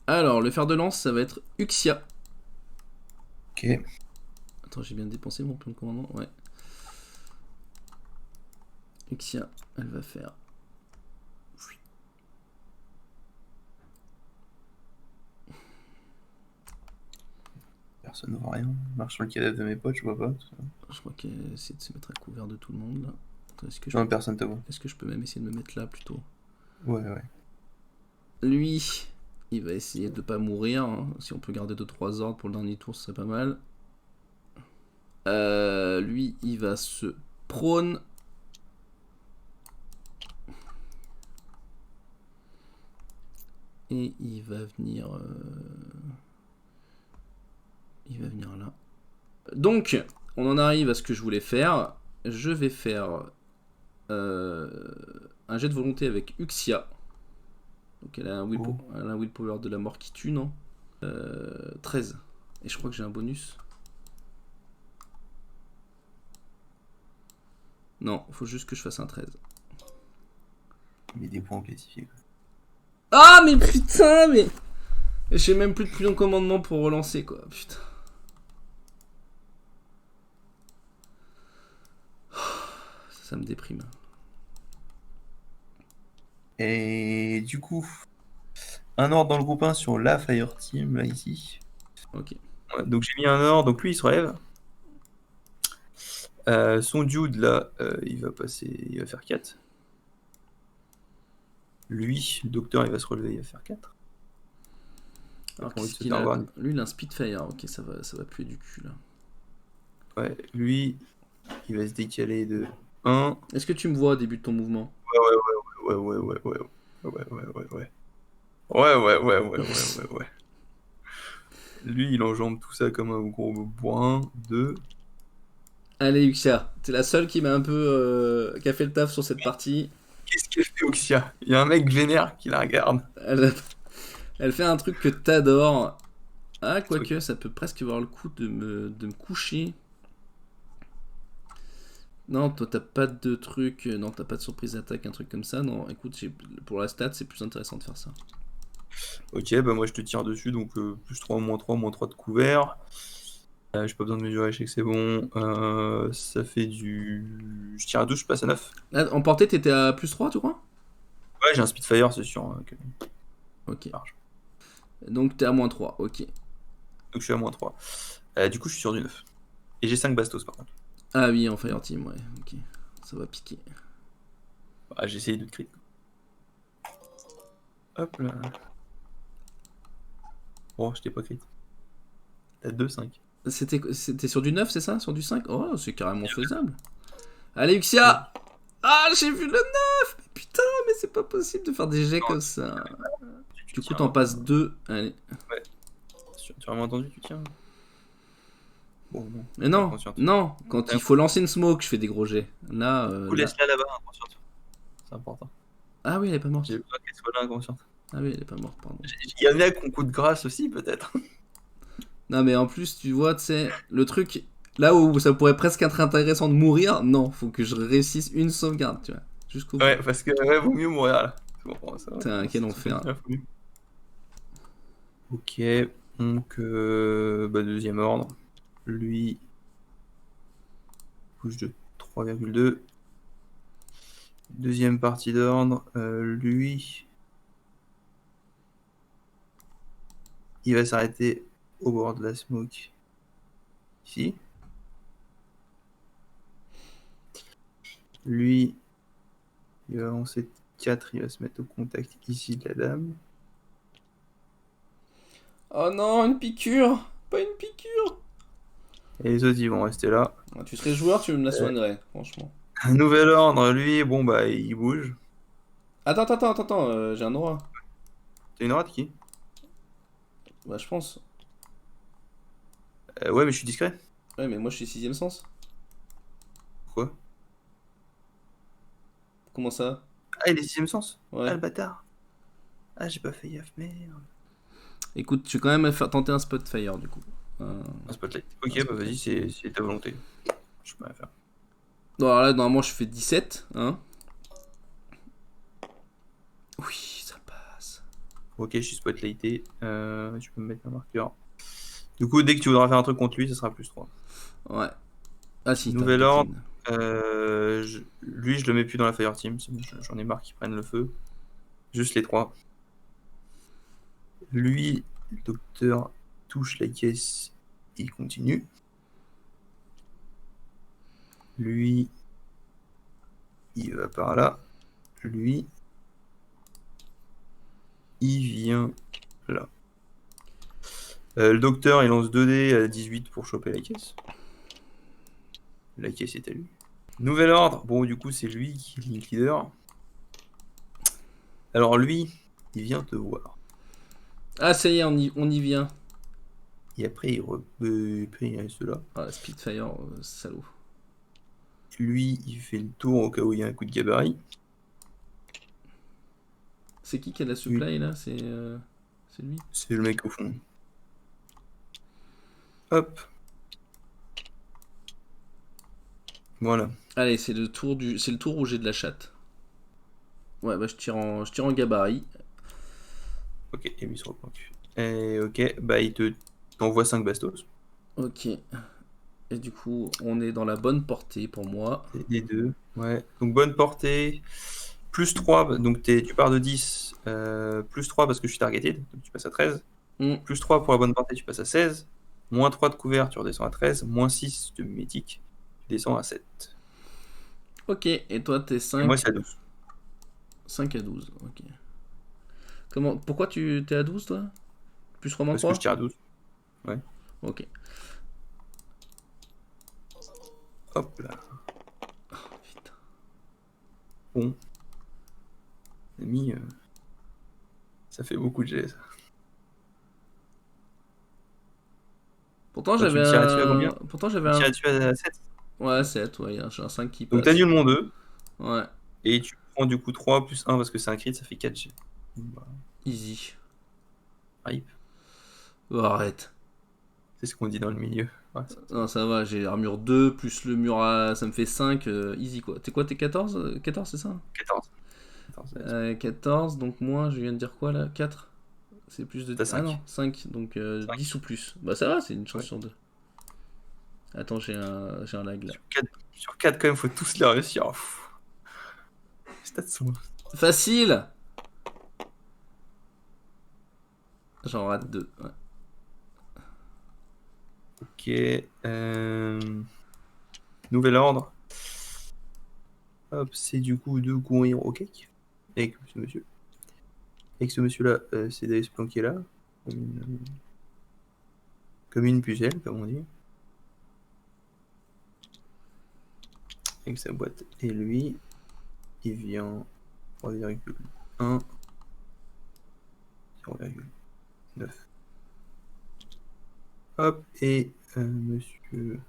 Alors, le fer de lance, ça va être Uxia. Ok. Attends, j'ai bien dépensé mon point de commandement. Ouais. Uxia, elle va faire. Personne ne voit rien. Marche sur le cadavre de mes potes, je vois pas. Tout ça. Je crois qu'elle essaie de se mettre à couvert de tout le monde là. Attends, est-ce que Non, personne te voit. je peux même essayer de me mettre là plutôt? Ouais. Lui, il va essayer de pas mourir. Hein. Si on peut garder 2-3 ordres pour le dernier tour, ce serait pas mal. Lui, il va se prône. Et il va venir. Il va venir là. Donc, on en arrive à ce que je voulais faire. Je vais faire un jet de volonté avec Uxia. Donc elle a un willpower de la mort qui tue, non 13. Et je crois que j'ai un bonus. Non, faut juste que je fasse un 13. Mais des points classifiés. Ah, mais putain, mais... J'ai même plus de plus de commandement pour relancer, quoi. Putain. Ça me déprime. Et du coup, un ordre dans le groupe 1 sur la Fire Team, là, ici. Ok. Ouais, donc j'ai mis un ordre, donc lui, il se relève. Son dude, là, il va faire 4. Lui, le docteur, il va se relever, il va faire 4. Alors Pas envie de qu'est-ce se qu'il faire a... voir. Lui, il a un Spitfire. Ok, ça va puer du cul, là. Ouais, lui, il va se décaler de 1. Est-ce que tu me vois au début de ton mouvement? Ouais. Lui, il enjambe tout ça comme un gros bourrin. 2. Allez, Uxia, t'es la seule qui m'a un peu... qui a fait le taf sur cette partie. Qu'est-ce qu'elle fait, Oxia? Il y a un mec vénère qui la regarde. Elle fait un truc que t'adores. Ah, quoique, ça peut presque avoir le coup de me coucher. Non, toi, t'as pas de truc... Non, t'as pas de surprise d'attaque, un truc comme ça. Non, écoute, pour la stat, c'est plus intéressant de faire ça. Ok, bah moi je te tire dessus, donc plus 3, moins 3 de couvert. J'ai pas besoin de mesurer, je sais que c'est bon. Ça fait du... Je tire à 12, je passe à 9. Ah, en portée, t'étais à plus 3, tu crois? Ouais, j'ai un Spitfire, c'est sûr. Ok. Large. Donc t'es à moins 3, ok. Donc je suis à moins 3. Du coup, je suis sur du 9. Et j'ai 5 bastos par contre. Ah oui, en Fireteam, ouais, ok. Ça va piquer. Ah, j'ai essayé de crit. Hop là. Bon, je t'ai pas crit. T'as 2, 5. C'était sur du 9, c'est ça? Sur du 5? Oh, c'est carrément faisable. Allez, Uxia! Ah, j'ai vu le 9! Mais putain, mais c'est pas possible de faire des jets comme ça. Du coup, t'en passes 2. Allez. Ouais. Tu as vraiment entendu, tu tiens? Bon, non. Mais non, quand il faut lancer une smoke, je fais des gros jets. Là, Du coup, laisse-la là-bas, inconsciente. C'est important. Ah oui, elle est pas morte. J'ai besoin qu'elle soit là, inconsciente. Ah oui, elle est pas morte, pardon. Il y en a qui ont coup de grâce aussi, peut-être. Non, mais en plus, tu vois, tu sais, le truc, là où ça pourrait presque être intéressant de mourir, non, faut que je réussisse une sauvegarde, tu vois, jusqu'au bout. Ouais, parce que vaut mieux mourir là. C'est bon, ça, Putain, quel enfer. Ok, donc deuxième ordre. Lui, bouge de 3,2. Deuxième partie d'ordre, lui, il va s'arrêter au bord de la smoke. Ici. Lui, il va avancer 4, il va se mettre au contact ici de la dame. Oh non, une piqûre! Pas une piqûre! Et les autres, ils vont rester là. Tu serais joueur, tu me la soignerais, franchement. Un nouvel ordre, lui, bon bah, il bouge. Attends, j'ai un aura. T'as une rate qui? Bah, je pense. Ouais, mais je suis discret. Ouais, mais moi je suis 6ème sens. Pourquoi? Comment ça? Ah, il est 6ème sens? Ouais. Ah, le bâtard. Ah, j'ai pas fait gaffe, merde. Écoute, tu vais quand même faire tenter un Spotfire du coup. Un spotlight. Ok, Un bah vas-y, spotlight. c'est ta volonté. Je peux rien faire. Bon, alors là, normalement, je fais 17. Hein. Oui, ça passe. Ok, je suis spotlighté. Tu peux me mettre un marqueur. Du coup, dès que tu voudras faire un truc contre lui, ça sera plus 3. Ouais. Ah si, t'as Nouvel un ordre. platine. Lui, je le mets plus dans la fire team. C'est bon, j'en ai marre qu'ils prennent le feu. Juste les 3. Lui, le docteur touche la caisse et il continue. Lui, il va par là. Lui, il vient là. Le docteur, il lance 2 dés à 18 pour choper la caisse. La caisse est à lui. Nouvel ordre. Bon, du coup, c'est lui qui est le link leader. Alors lui, il vient te voir. Ah, ça y est, on y vient. Et après, il reste là. Ah, Spitfire, salaud. Lui, il fait le tour au cas où il y a un coup de gabarit. C'est qui a la supply là? C'est lui? C'est le mec au fond. Hop. Voilà. Allez, c'est le tour où j'ai de la chatte. Ouais, bah je tire en gabarit. Ok, et lui se replanque. Et ok, bah il t'envoie 5 bastos. Ok. Et du coup, on est dans la bonne portée pour moi. C'est les deux. Ouais. Donc bonne portée. Plus 3, donc tu pars de 10. Plus 3 parce que je suis targeted, donc tu passes à 13. Hmm. Plus 3 pour la bonne portée, tu passes à 16. Moins 3 de couvert, tu redescends à 13. Moins 6 de mimétique, tu descends à 7. Ok, et toi t'es Et 5. moi, c'est à 12. 5 à 12, ok. Pourquoi tu t'es à 12 toi? Plus 3 moins Parce que 3? je tire à 12. Ok. Hop là. Oh, putain. Bon. Ami, ça fait beaucoup de jets, ça. Pourtant Toi, tu j'avais tires là-dessus à combien? Pourtant Tu j'avais tires un. là-dessus à 7. Ouais, 7, ouais, j'ai un 5 qui Donc passe. t'annules mon 2. Ouais, Et tu prends du coup 3 plus 1 parce que c'est un crit, ça fait 4 jets. Bah, easy. rip. Oh, arrête. C'est ce qu'on dit dans le milieu. Ouais, Non, ça va, j'ai armure 2, plus le mur à. Ça me fait 5, easy quoi. T'es 14? 14, c'est ça? 14. 14, 14, donc moi, je viens de dire quoi là? 4? C'est plus de. T'as Ah 5. non, 5, donc 5. 10 ou plus. Bah ça va, c'est une chance Ouais. sur 2. Attends, j'ai un lag là. Sur 4, quand même, faut tous les réussir. Pff. Les stats sont. Facile! J'en rate 2. Ouais. Ok. Nouvel ordre. Hop, c'est du coup de courir au cake. Avec ce monsieur. Avec ce monsieur-là, c'est d'aller se planquer là. Comme une pucelle, comme on dit. Avec sa boîte. Et lui, il vient 3,1. 0,9. Hop, et monsieur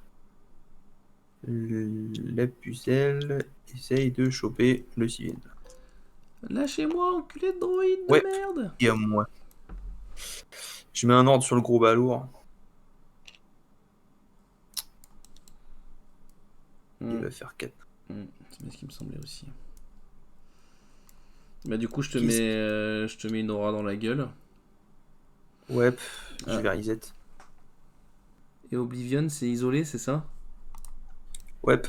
la pucelle essaye de choper le civil. Lâchez-moi, enculé de droïde Ouais. de merde! Et à moi. Je mets un ordre sur le gros balourd. Il va faire 4. C'est bien ce qui me semblait aussi. Bah du coup, je te Qu'est-ce mets une aura dans la gueule. Ouais, je Ah. vais reset. Et Oblivion, c'est isolé, c'est ça? Ouais.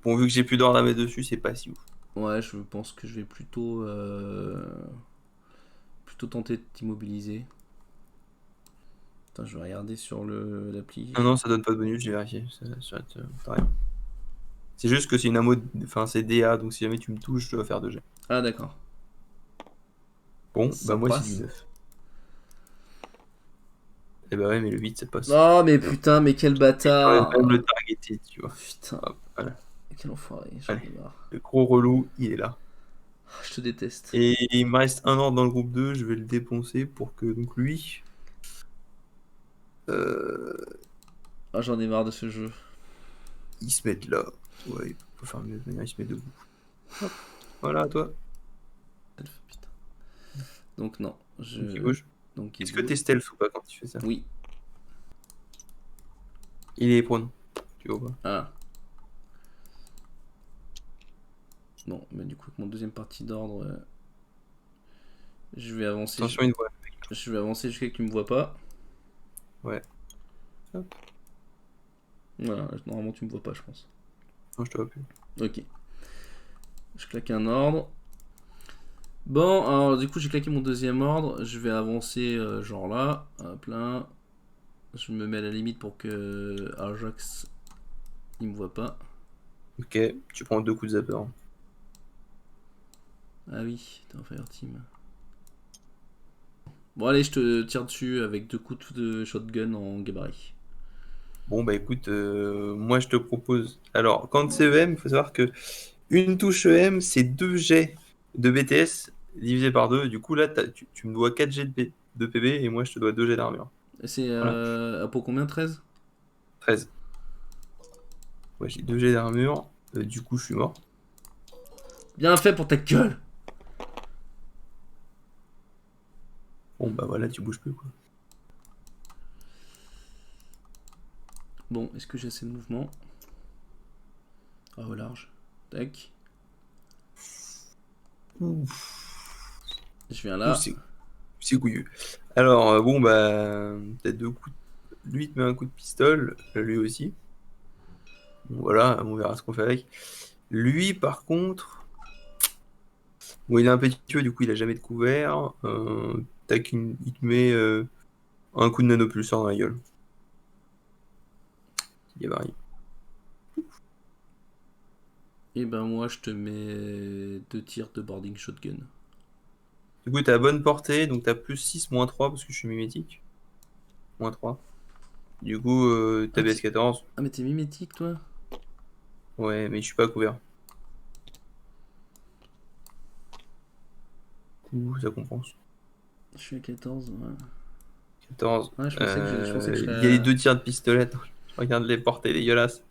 Bon, vu que j'ai plus d'ordre à mettre dessus, c'est pas si ouf. Ouais, je pense que je vais plutôt tenter de t'immobiliser. Attends, je vais regarder sur l'appli. Non, ça donne pas de bonus, j'ai vérifié. Ça va être pareil. C'est juste que c'est une ammo, enfin c'est DA, donc si jamais tu me touches, je dois faire 2 jets. Ah d'accord. Bon, Ça bah moi passe. c'est du 9. Et bah ouais, mais le 8 ça passe. Oh mais putain, mais quel J'aurais bâtard! même le targeté, tu vois. Putain, Hop, voilà. quel enfoiré, j'en ai marre. Le gros relou, il est là. Je te déteste. Et il me reste un ordre dans le groupe 2, je vais le dépenser pour que donc lui, Ah, j'en ai marre de ce jeu. Ils se mettent là. Ouais, il faut faire mieux de manière, ils se mettent debout. Hop. Voilà, à toi. Putain. Donc non, je... Donc, il bouge. Donc, il Est-ce que bouge. t'es stealth ou pas quand tu fais ça? Oui. Il est prone. Tu vois pas? Ah. Bon, mais du coup, avec mon deuxième partie d'ordre, je vais avancer. Attention, une voix. Je vais avancer jusqu'à ce qu'il me voit pas. Ouais. Hop. Voilà, normalement tu me vois pas, je pense. Non, je te vois plus. Ok. Je claque un ordre. Bon, alors du coup j'ai claqué mon deuxième ordre. Je vais avancer genre là. Hop là. Je me mets à la limite pour que Ajax il me voit pas. Ok, tu prends 2 coups de zapper. Ah oui, t'es un fire team. Bon allez, je te tire dessus avec 2 coups de shotgun en gabarit. Bon, bah écoute, moi je te propose. Alors, quand c'est EM, il faut savoir que une touche EM, c'est 2 jets de BTS divisé par 2. Du coup, là, tu me dois 4 jets de PB et moi je te dois 2 jets d'armure. Et c'est Voilà. à pour combien? 13? 13. Ouais, j'ai 2 jets d'armure. Du coup, je suis mort. Bien fait pour ta gueule. Bon, bah voilà, tu bouges plus quoi. Bon, est-ce que j'ai assez de mouvement? Ah, au large. Tac. Je viens là. C'est couillu. Alors, bon, bah, t'as 2 coups. Lui, il te met un coup de pistolet, lui aussi. Bon, voilà, on verra ce qu'on fait avec. Lui, par contre, bon, il est impétueux, du coup, il a jamais de couvert. Tac, il te met un coup de nanopulsar dans la gueule. Il a varié. Et ben moi je te mets 2 tirs de boarding shotgun. Du coup, t'as bonne portée, donc t'as plus 6, moins 3, parce que je suis mimétique. Moins 3. Du coup, t'as Ah, BS14. Ah mais t'es mimétique toi? Ouais, mais je suis pas couvert. Du coup, ça compense. Je suis à 14, ouais. 14. Ouais, je pensais que je Il y a serais... les 2 tirs de pistolet. Je regarde les portées dégueulasses.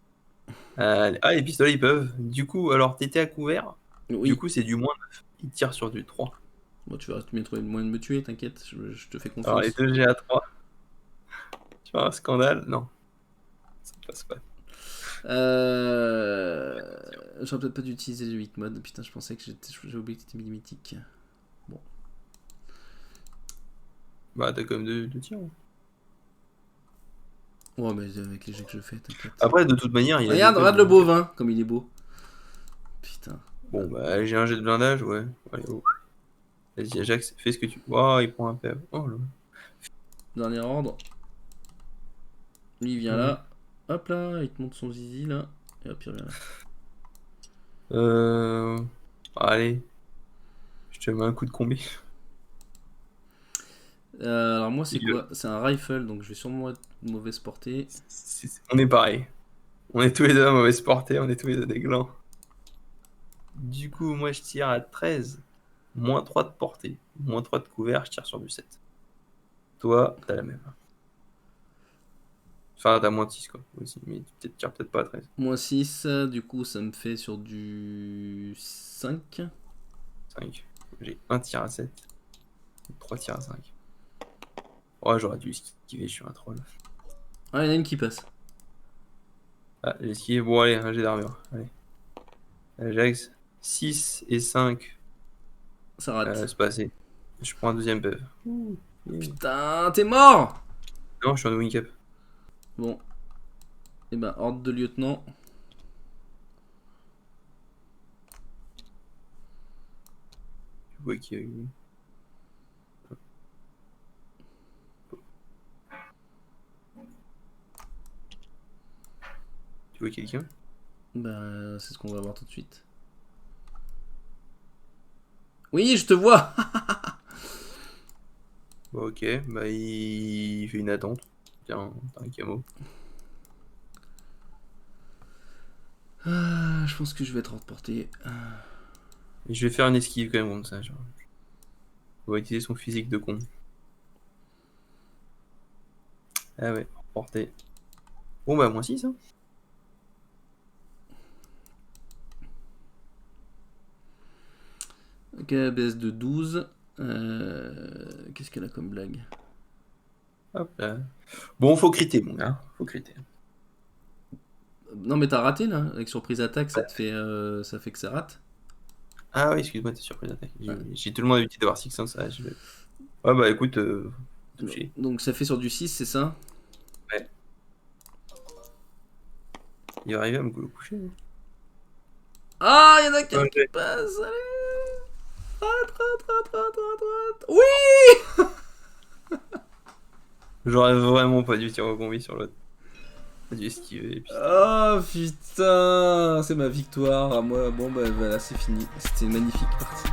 Ah, les pistolets, ils peuvent. Du coup, alors, t'étais à couvert. Du Oui. coup, c'est du moins 9. Il tire sur du 3. Bon, tu vas bien trouver le moyen de me tuer, t'inquiète, je te fais Alors, les confiance. 2 G à 3. Tu vois un scandale? Non. Ça passe pas. J'aurais peut-être pas dû utiliser le 8 mode. Putain, je pensais que j'ai oublié que t'étais mimétique. Bon. Bah, t'as quand même 2 tirs. Ouais, mais avec les jets que je fais, t'inquiète. Après, de toute manière, il a Regarde, des regarde le bovin, comme il est beau. Putain. Bon, bah, j'ai un jet de blindage, ouais. Allez, oh. Vas-y, Ajax, fais ce que tu. Waouh, il prend un PV. Oh là. Dernier ordre. Lui, il vient là. Hop là, il te montre son zizi là. Et hop, il revient là. Allez. Je te mets un coup de combi. Alors moi c'est quoi? C'est un rifle, donc je vais sûrement être mauvaise portée. On est pareil. On est tous les deux à mauvaise portée, on est tous les deux des glands. Du coup, moi je tire à 13. Moins 3 de portée. Moins 3 de couvert, je tire sur du 7. Toi, t'as la même. Enfin, t'as moins 6 quoi. Aussi, mais tu tires peut-être pas à 13. Moins 6, du coup ça me fait sur du 5. 5. J'ai un tir à 7. 3 tirs à 5. Oh, j'aurais dû esquiver, je suis un troll. Ah, il y en a une qui passe. Ah, j'ai esquivé. Bon, allez, un jet d'armure. Allez. Ajax, 6 et 5. Ça rate. C'est pas assez. Je prends un deuxième PV. Putain, t'es mort! Non, je suis en wing cap. Bon. Et ben, ordre de lieutenant. Tu vois qui a eu. Tu vois quelqu'un? Bah, c'est ce qu'on va voir tout de suite. Oui, je te vois! Bah, ok, bah il fait une attente. Tiens, t'as un camo. Ah, je pense que je vais être hors de portée. Et je vais faire une esquive quand même comme ça. Genre. On va utiliser son physique de con. Ah ouais, porté. Bon bah, moins 6, hein. Ok, la baisse de 12. Qu'est-ce qu'elle a comme blague? Hop là. Bon, faut criter, mon gars. Faut criter. Non, mais t'as raté là. Avec surprise attaque, ça fait que ça rate. Ah oui, excuse-moi, t'es surprise d'attaque. Ouais. J'ai tellement l'habitude d'avoir 6 sans ça. Ouais, bah écoute, touché. Donc ça fait sur du 6, c'est ça? Il va arriver à me coucher. Hein. Ah, il y en a qui Ok. passent. Allez. Rate. Oui. J'aurais vraiment pas dû tirer au combi sur l'autre. Pas dû esquiver. Et puis... Oh putain, c'est ma victoire à moi. Bon bah voilà, c'est fini. C'était une magnifique partie.